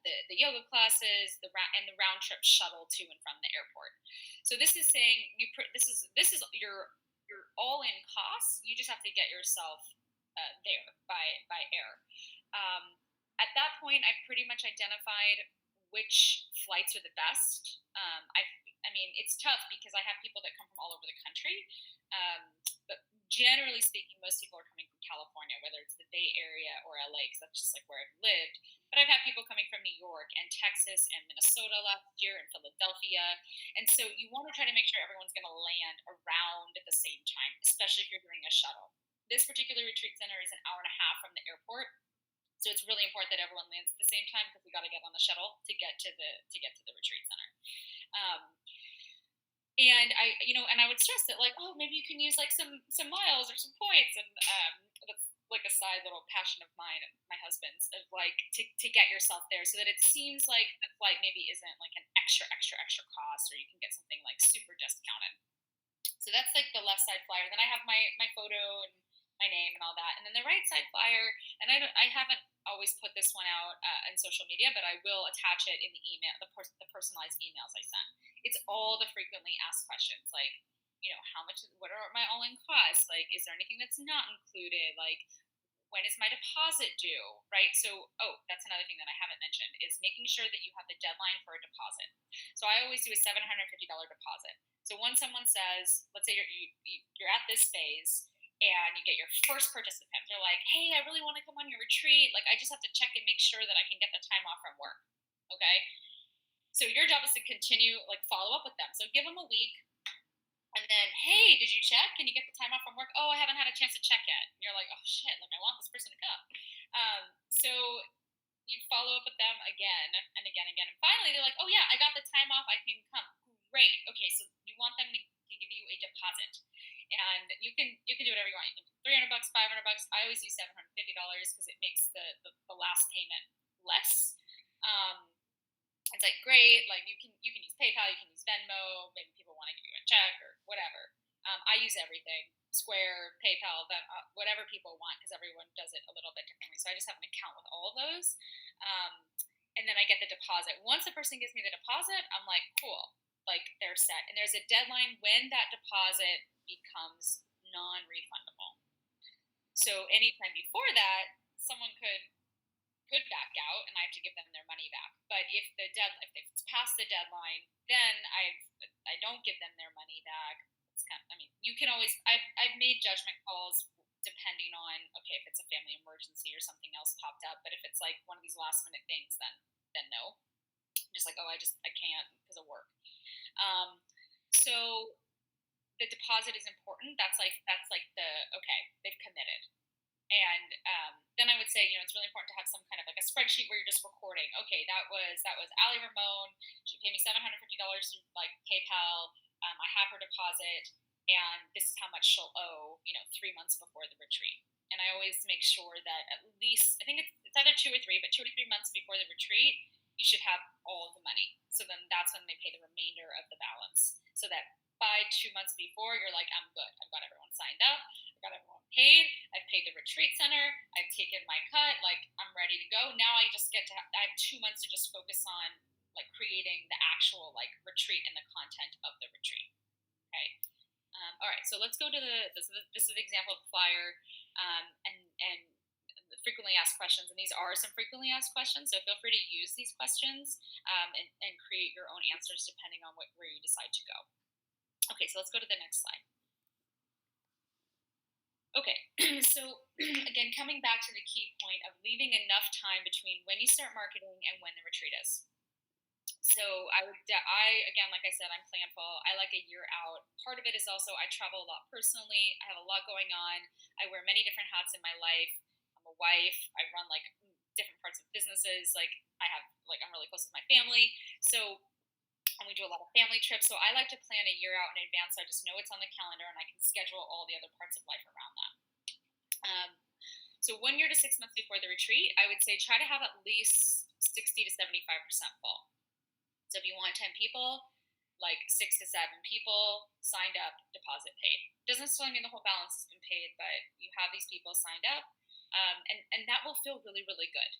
[SPEAKER 2] the yoga classes, and the round trip shuttle to and from the airport. So this is saying this is your all in costs. You just have to get yourself there by air. At that point, I've pretty much identified which flights are the best. I mean, it's tough because I have people that come from all over the country. But generally speaking, most people are coming from California, whether it's the Bay Area or LA, because that's just like where I've lived. But I've had people coming from New York and Texas and Minnesota last year and Philadelphia. And so you want to try to make sure everyone's going to land around at the same time, especially if you're doing a shuttle. This particular retreat center is an hour and a half from the airport. So it's really important that everyone lands at the same time because we got to get on the shuttle to get to the retreat center. And I would stress that, like, oh, maybe you can use like some miles or some points, and that's like a side little passion of mine and my husband's of like to get yourself there so that it seems like the flight maybe isn't like an extra cost, or you can get something like super discounted. So that's like the left side flyer. Then I have my photo and my name and all that, and then the right side flyer. And I haven't always put this one out in social media, but I will attach it in the email, the personalized emails I send. It's all the frequently asked questions, like how much, what are my all-in costs? Like, is there anything that's not included? Like, when is my deposit due? Right. So, that's another thing that I haven't mentioned is making sure that you have the deadline for a deposit. So I always do a $750 deposit. So when someone says, let's say you're at this phase and you get your first participant, they're like, hey, I really want to come on your retreat. Like, I just have to check and make sure that I can get the time off from work. Okay. So your job is to continue, like, follow up with them. So give them a week. And then, hey, did you check? Can you get the time off from work? Oh, I haven't had a chance to check yet. And you're like, oh, shit, like, I want this person to come. So you follow up with them again and again and again. And finally, they're like, oh, yeah, I got the time off. I can come. Great. Okay, so you want them to give you a deposit. And you can do whatever you want. You can do $300, $500. I always use $750 because it makes the last payment less. It's like great. Like you can use PayPal, you can use Venmo. Maybe people want to give you a check or whatever. I use everything: Square, PayPal, whatever people want, because everyone does it a little bit differently. So I just have an account with all of those, and then I get the deposit. Once the person gives me the deposit, I'm like, cool, like they're set. And there's a deadline when that deposit becomes non-refundable. So anytime before that, someone could back out, and I have to give them their money back. But if it's past the deadline, then I don't give them their money back. You can always I've made judgment calls depending on, okay, if it's a family emergency or something else popped up. But if it's like one of these last minute things, then no. Just like, oh, I can't because of work. So the deposit is important. That's like the okay, they've committed. And then I would say, it's really important to have some kind of like a spreadsheet where you're just recording. Okay, that was Ali Ramon. She paid me $750 through like PayPal. I have her deposit, and this is how much she'll owe. 3 months before the retreat. And I always make sure that at least I think it's either 2 or 3, but 2 to 3 months before the retreat, you should have all of the money. So then that's when they pay the remainder of the balance. So that by 2 months before, you're like, I'm good. I've got everyone signed up. I've got everyone paid. I've paid the retreat center. I've taken my cut. Like, I'm ready to go. Now I just get to, I have 2 months to just focus on like creating the actual like retreat and the content of the retreat. Okay. All right. So let's go to this is the example of the flyer, and the frequently asked questions. And these are some frequently asked questions. So feel free to use these questions, and create your own answers depending on where you decide to go. Okay. So let's go to the next slide. Okay, so again, coming back to the key point of leaving enough time between when you start marketing and when the retreat is. So I again, like I said, I'm planful. I like a year out. Part of it is also I travel a lot personally. I have a lot going on. I wear many different hats in my life. I'm a wife. I run like different parts of businesses. Like I'm really close with my family. So and we do a lot of family trips. So I like to plan a year out in advance. So I just know it's on the calendar and I can schedule all the other parts of life around that. So 1 year to 6 months before the retreat, I would say try to have at least 60 to 75% full. So if you want 10 people, like 6 to 7 people signed up, deposit paid. Doesn't necessarily mean the whole balance has been paid, but you have these people signed up, and that will feel really, really good.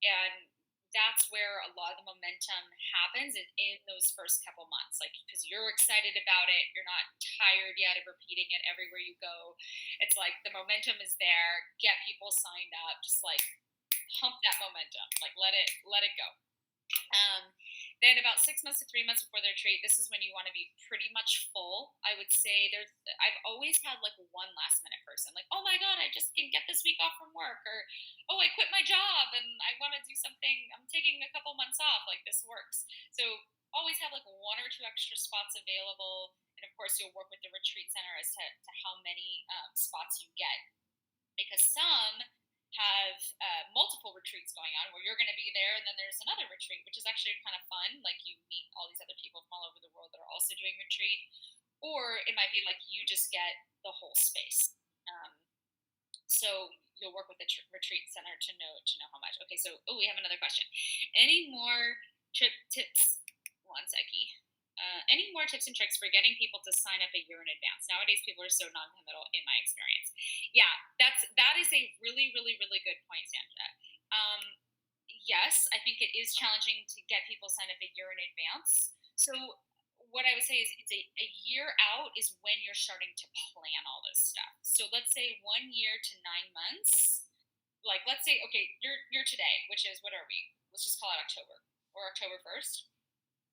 [SPEAKER 2] And that's where a lot of the momentum happens in those first couple months, like because you're excited about it, you're not tired yet of repeating it everywhere you go. It's like the momentum is there. Get people signed up, just like pump that momentum, like let it go. Then about 6 months to 3 months before the retreat, this is when you want to be pretty much full. I would say I've always had like one last minute person, like, oh my God, I just can get this week off from work, or, oh, I quit my job and I want to do something. I'm taking a couple months off. Like, this works. So always have like 1 or 2 extra spots available. And of course, you'll work with the retreat center as to how many spots you get, because some have multiple retreats going on where you're going to be there, and then there's another retreat, which is actually kind of fun. Like, you meet all these other people from all over the world that are also doing retreat, or it might be like you just get the whole space. So you'll work with the retreat center to know how much. Okay, so we have another question. Any more trip tips? One seckie. Any more tips and tricks for getting people to sign up a year in advance? Nowadays, people are so non-committal, in my experience. Yeah, that is a really, really, really good point, Sandra. Yes, I think it is challenging to get people signed up a year in advance. So what I would say is it's a year out is when you're starting to plan all this stuff. So let's say 1 year to 9 months. Like, let's say, okay, you're today, which is, what are we? Let's just call it October or October 1st.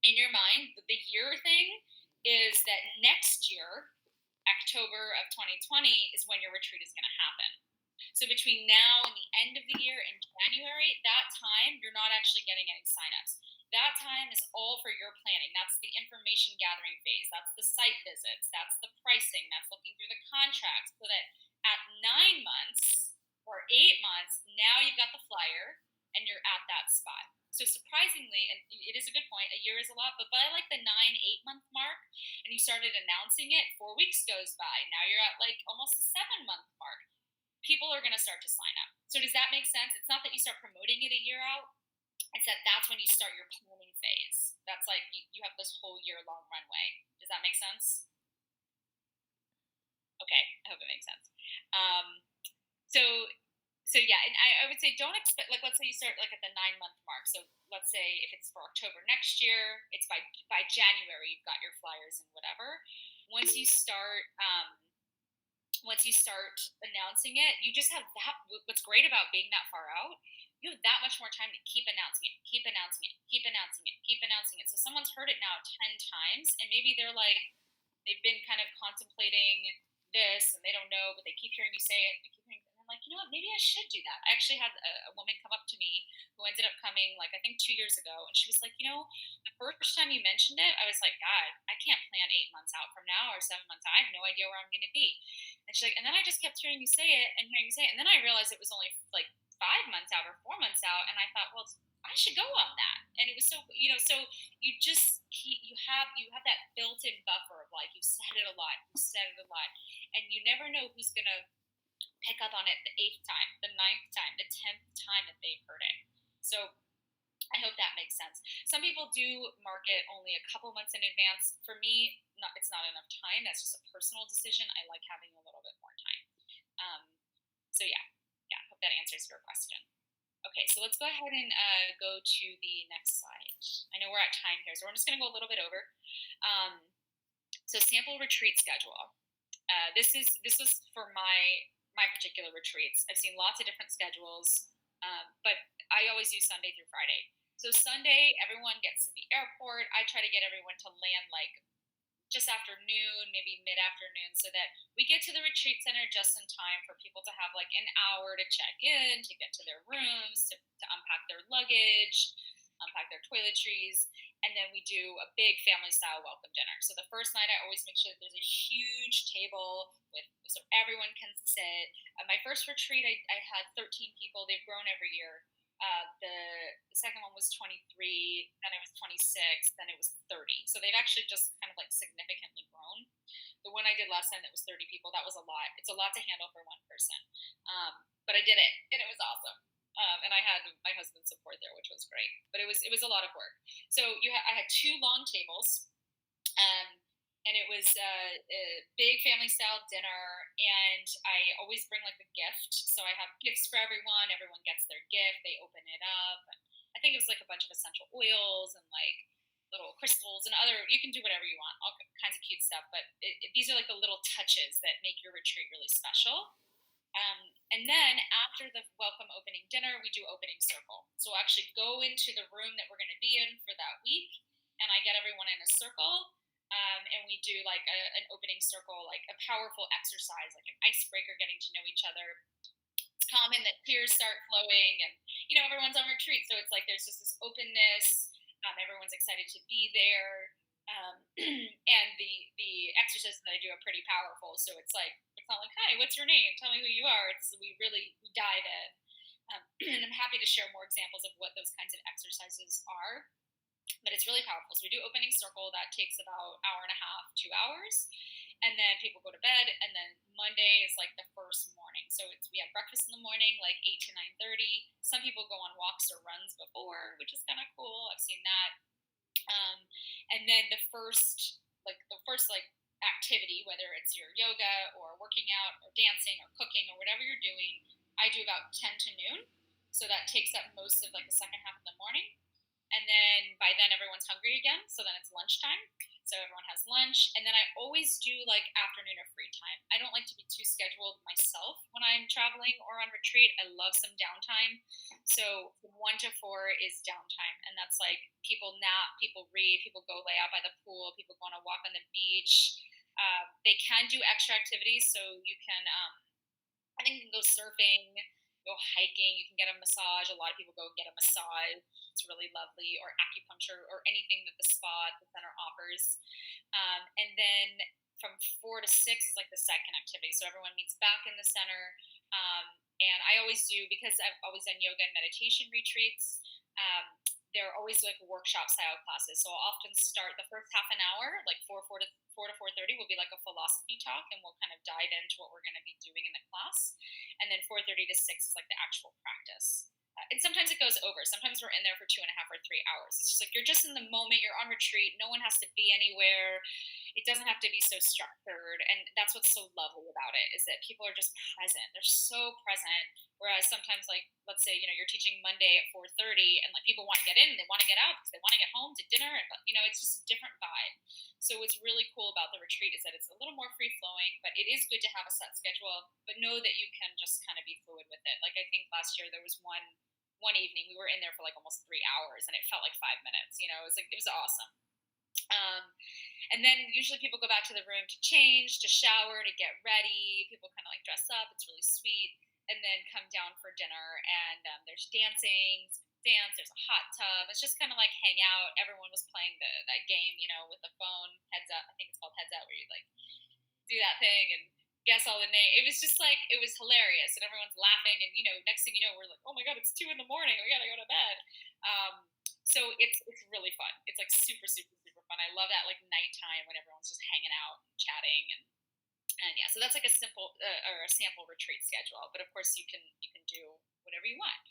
[SPEAKER 2] In your mind, the year thing is that next year, October of 2020, is when your retreat is going to happen. So between now and the end of the year in January, that time, you're not actually getting any signups. That time is all for your planning. That's the information gathering phase. That's the site visits. That's the pricing. That's looking through the contracts, so that at 9 months or 8 months, now you've got the flyer and you're at that spot. So surprisingly, and it is a good point, a year is a lot, but by like the 9-8 month mark, and you started announcing it, 4 weeks goes by. Now you're at like almost the 7-month mark. People are going to start to sign up. So does that make sense? It's not that you start promoting it a year out. It's that's when you start your planning phase. That's like you have this whole year long runway. Does that make sense? Okay, I hope it makes sense. So yeah, and I would say don't expect, like, let's say you start like at the 9-month mark. So let's say if it's for October next year, it's by January you've got your flyers and whatever. Once you start announcing it, you just have that. What's great about being that far out, you have that much more time to keep announcing it, keep announcing it, keep announcing it, keep announcing it. So someone's heard it now 10 times, and maybe they're like, they've been kind of contemplating this and they don't know, but they keep hearing you say it. They keep hearing, and I'm like, you know what, maybe I should do that. I actually had a woman come up to me who ends up ended up coming like I think 2 years ago, and she was like, the first time you mentioned it, I was like, God, I can't plan 8 months out from now or 7 months out. I have no idea where I'm going to be. And she's like, and then I just kept hearing you say it and hearing you say it, and then I realized it was only like 5 months out or 4 months out, and I thought, well, I should go on that. And it was so so you have that built-in buffer of like you said it a lot, and you never know who's gonna pick up on it the eighth time, the ninth time, the 10th time that they've heard it. So I hope that makes sense. Some people do market only a couple months in advance. For me, it's not enough time. That's just a personal decision. I like having a little bit more time. Um, so yeah, hope that answers your question. Okay, so let's go ahead and go to the next slide. I know we're at time here, so we're just going to go a little bit over. So sample retreat schedule. This was for my particular retreats. I've seen lots of different schedules, but I always use Sunday through Friday. So Sunday, everyone gets to the airport. I try to get everyone to land like just after noon, maybe mid-afternoon, so that we get to the retreat center just in time for people to have like an hour to check in, to get to their rooms, to unpack their luggage, unpack their toiletries, and then we do a big family-style welcome dinner. So the first night, I always make sure that there's a huge table so everyone can sit. My first retreat, I had 13 people. They've grown every year. The second one was 23, then it was 26, then it was 30. So they've actually just kind of like significantly grown. The one I did last time that was 30 people, that was a lot. It's a lot to handle for one person. But I did it, and it was awesome. And I had my husband's support there, which was great. But it was a lot of work. So I had 2 long tables. And it was a big family style dinner, and I always bring like a gift. So I have gifts for everyone. Everyone gets their gift. They open it up. And I think it was like a bunch of essential oils and like little crystals and you can do whatever you want, all kinds of cute stuff. But these are like the little touches that make your retreat really special. And then after the welcome opening dinner, we do opening circle. So we'll actually go into the room that we're going to be in for that week, and I get everyone in a circle. And we do like an opening circle, like a powerful exercise, like an icebreaker, getting to know each other. It's common that tears start flowing, and everyone's on retreat, so it's like there's just this openness. Everyone's excited to be there, and the exercises that I do are pretty powerful. So it's not like, hi, what's your name? Tell me who you are. We dive in, and I'm happy to share more examples of what those kinds of exercises are. But it's really powerful. So we do opening circle. That takes about an hour and a half, 2 hours. And then people go to bed. And then Monday is like the first morning. So we have breakfast in the morning, like 8 to 9:30. Some people go on walks or runs before, which is kind of cool. I've seen that. And then the first activity, whether it's your yoga or working out or dancing or cooking or whatever you're doing, I do about 10 to noon. So that takes up most of like the second half of the morning. And then by then everyone's hungry again. So then it's lunchtime. So everyone has lunch. And then I always do like afternoon or free time. I don't like to be too scheduled myself when I'm traveling or on retreat. I love some downtime. So from 1 to 4 is downtime. And that's like people nap, people read, people go lay out by the pool, people go on a walk on the beach. They can do extra activities. So you can, I think you can go surfing, go hiking, you can get a massage. A lot of people go get a massage. It's really lovely, or acupuncture, or anything that the spa at the center offers. And then from 4 to 6 is like the second activity. So everyone meets back in the center. And I always do, because I've always done yoga and meditation retreats, they're always like workshop style classes. So I'll often start the first half an hour, like 4 to 4:30 will be like a philosophy talk, and we'll kind of dive into what we're going to be doing in the class. And then 4:30 to 6 is like the actual practice. And sometimes it goes over. Sometimes we're in there for 2.5 or 3 hours. It's just like you're just in the moment. You're on retreat. No one has to be anywhere. It doesn't have to be so structured. And that's what's so lovely about it, is that people are just present. They're so present. Whereas sometimes, like, let's say, you're teaching Monday at 4:30, and like people want to get in, they want to get out because they want to get home to dinner, and it's just a different vibe. So what's really cool about the retreat is that it's a little more free flowing, but it is good to have a set schedule. But know that you can just kind of be fluid with it. Like I think last year there was one evening we were in there for like almost 3 hours, and it felt like 5 minutes. It was awesome. And then usually people go back to the room to change, to shower, to get ready. People kind of like dress up. It's really sweet. And then come down for dinner, and there's dancing. dance. There's a hot tub. It's just kind of like hang out. Everyone was playing that game, with the phone, heads up. I think it's called heads up, where you like do that thing and guess all the name. It was just like it was hilarious, and everyone's laughing. And next thing you know, we're like, oh my god, it's 2 in the morning. We gotta go to bed. Um, so it's really fun. It's like super super super fun. I love that like nighttime when everyone's just hanging out and chatting and yeah. So that's like a simple or a sample retreat schedule. But of course, you can do whatever you want.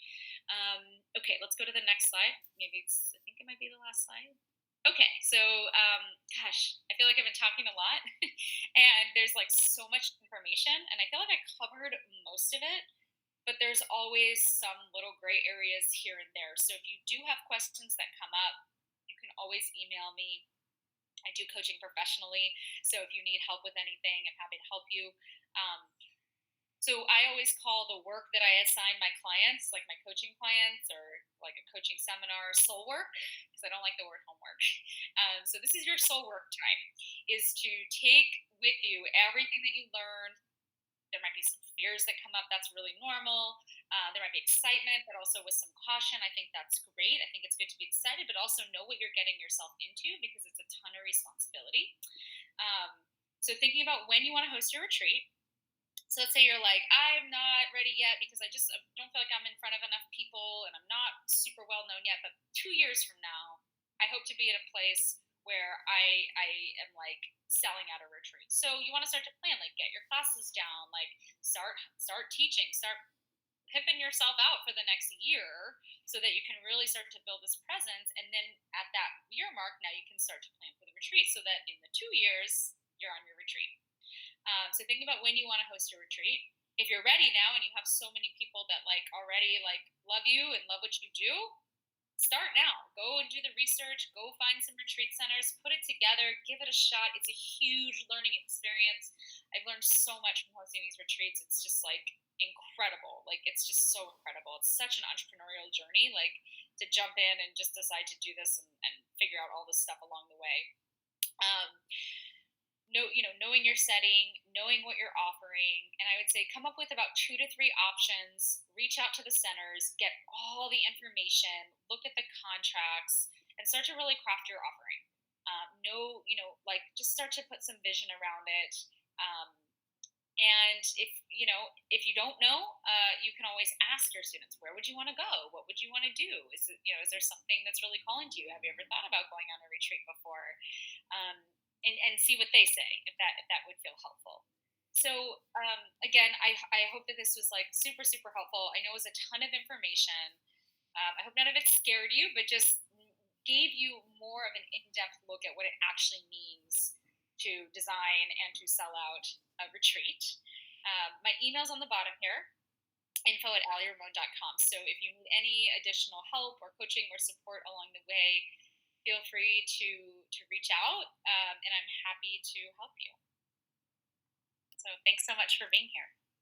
[SPEAKER 2] Okay, let's go to the next slide. Maybe I think it might be the last slide. Okay, so gosh, I feel like I've been talking a lot, and there's like so much information, and I feel like I covered most of it, but there's always some little gray areas here and there. So if you do have questions that come up, you can always email me. I do coaching professionally, so if you need help with anything, I'm happy to help you. Um, so I always call the work that I assign my clients, like my coaching clients or like a coaching seminar, soul work, because I don't like the word homework. So this is your soul work time, is to take with you everything that you learn. There might be some fears that come up. That's really normal. There might be excitement, but also with some caution. I think that's great. I think it's good to be excited, but also know what you're getting yourself into because it's a ton of responsibility. So thinking about when you want to host your retreat, so let's say you're like, I'm not ready yet because I just don't feel like I'm in front of enough people and I'm not super well known yet. But 2 years from now, I hope to be at a place where I am like selling at a retreat. So you want to start to plan, like get your classes down, like start teaching, start pimping yourself out for the next year so that you can really start to build this presence. And then at that year mark, now you can start to plan for the retreat so that in the 2 years, you're on your retreat. So think about when you want to host your retreat. If you're ready now and you have so many people that like already like love you and love what you do, start now. Go and do the research. Go find some retreat centers. Put it together. Give it a shot. It's a huge learning experience. I've learned so much from hosting these retreats. It's just like incredible. Like it's just so incredible. It's such an entrepreneurial journey. Like to jump in and just decide to do this and figure out all this stuff along the way. Um, knowing your setting, knowing what you're offering, and I would say come up with about 2 to 3 options. Reach out to the centers, get all the information, look at the contracts, and start to really craft your offering. Like just start to put some vision around it. Um, and if you don't know, you can always ask your students, where would you want to go? What would you want to do? Is there something that's really calling to you? Have you ever thought about going on a retreat before? Um, and see what they say if that would feel helpful. So again, I hope that this was like super super helpful. I know it was a ton of information. I hope none of it scared you, but just gave you more of an in-depth look at what it actually means to design and to sell out a retreat. My email's on the bottom here, info@allieramon.com. So if you need any additional help or coaching or support along the way, feel free to reach out, and I'm happy to help you. So thanks so much for being here.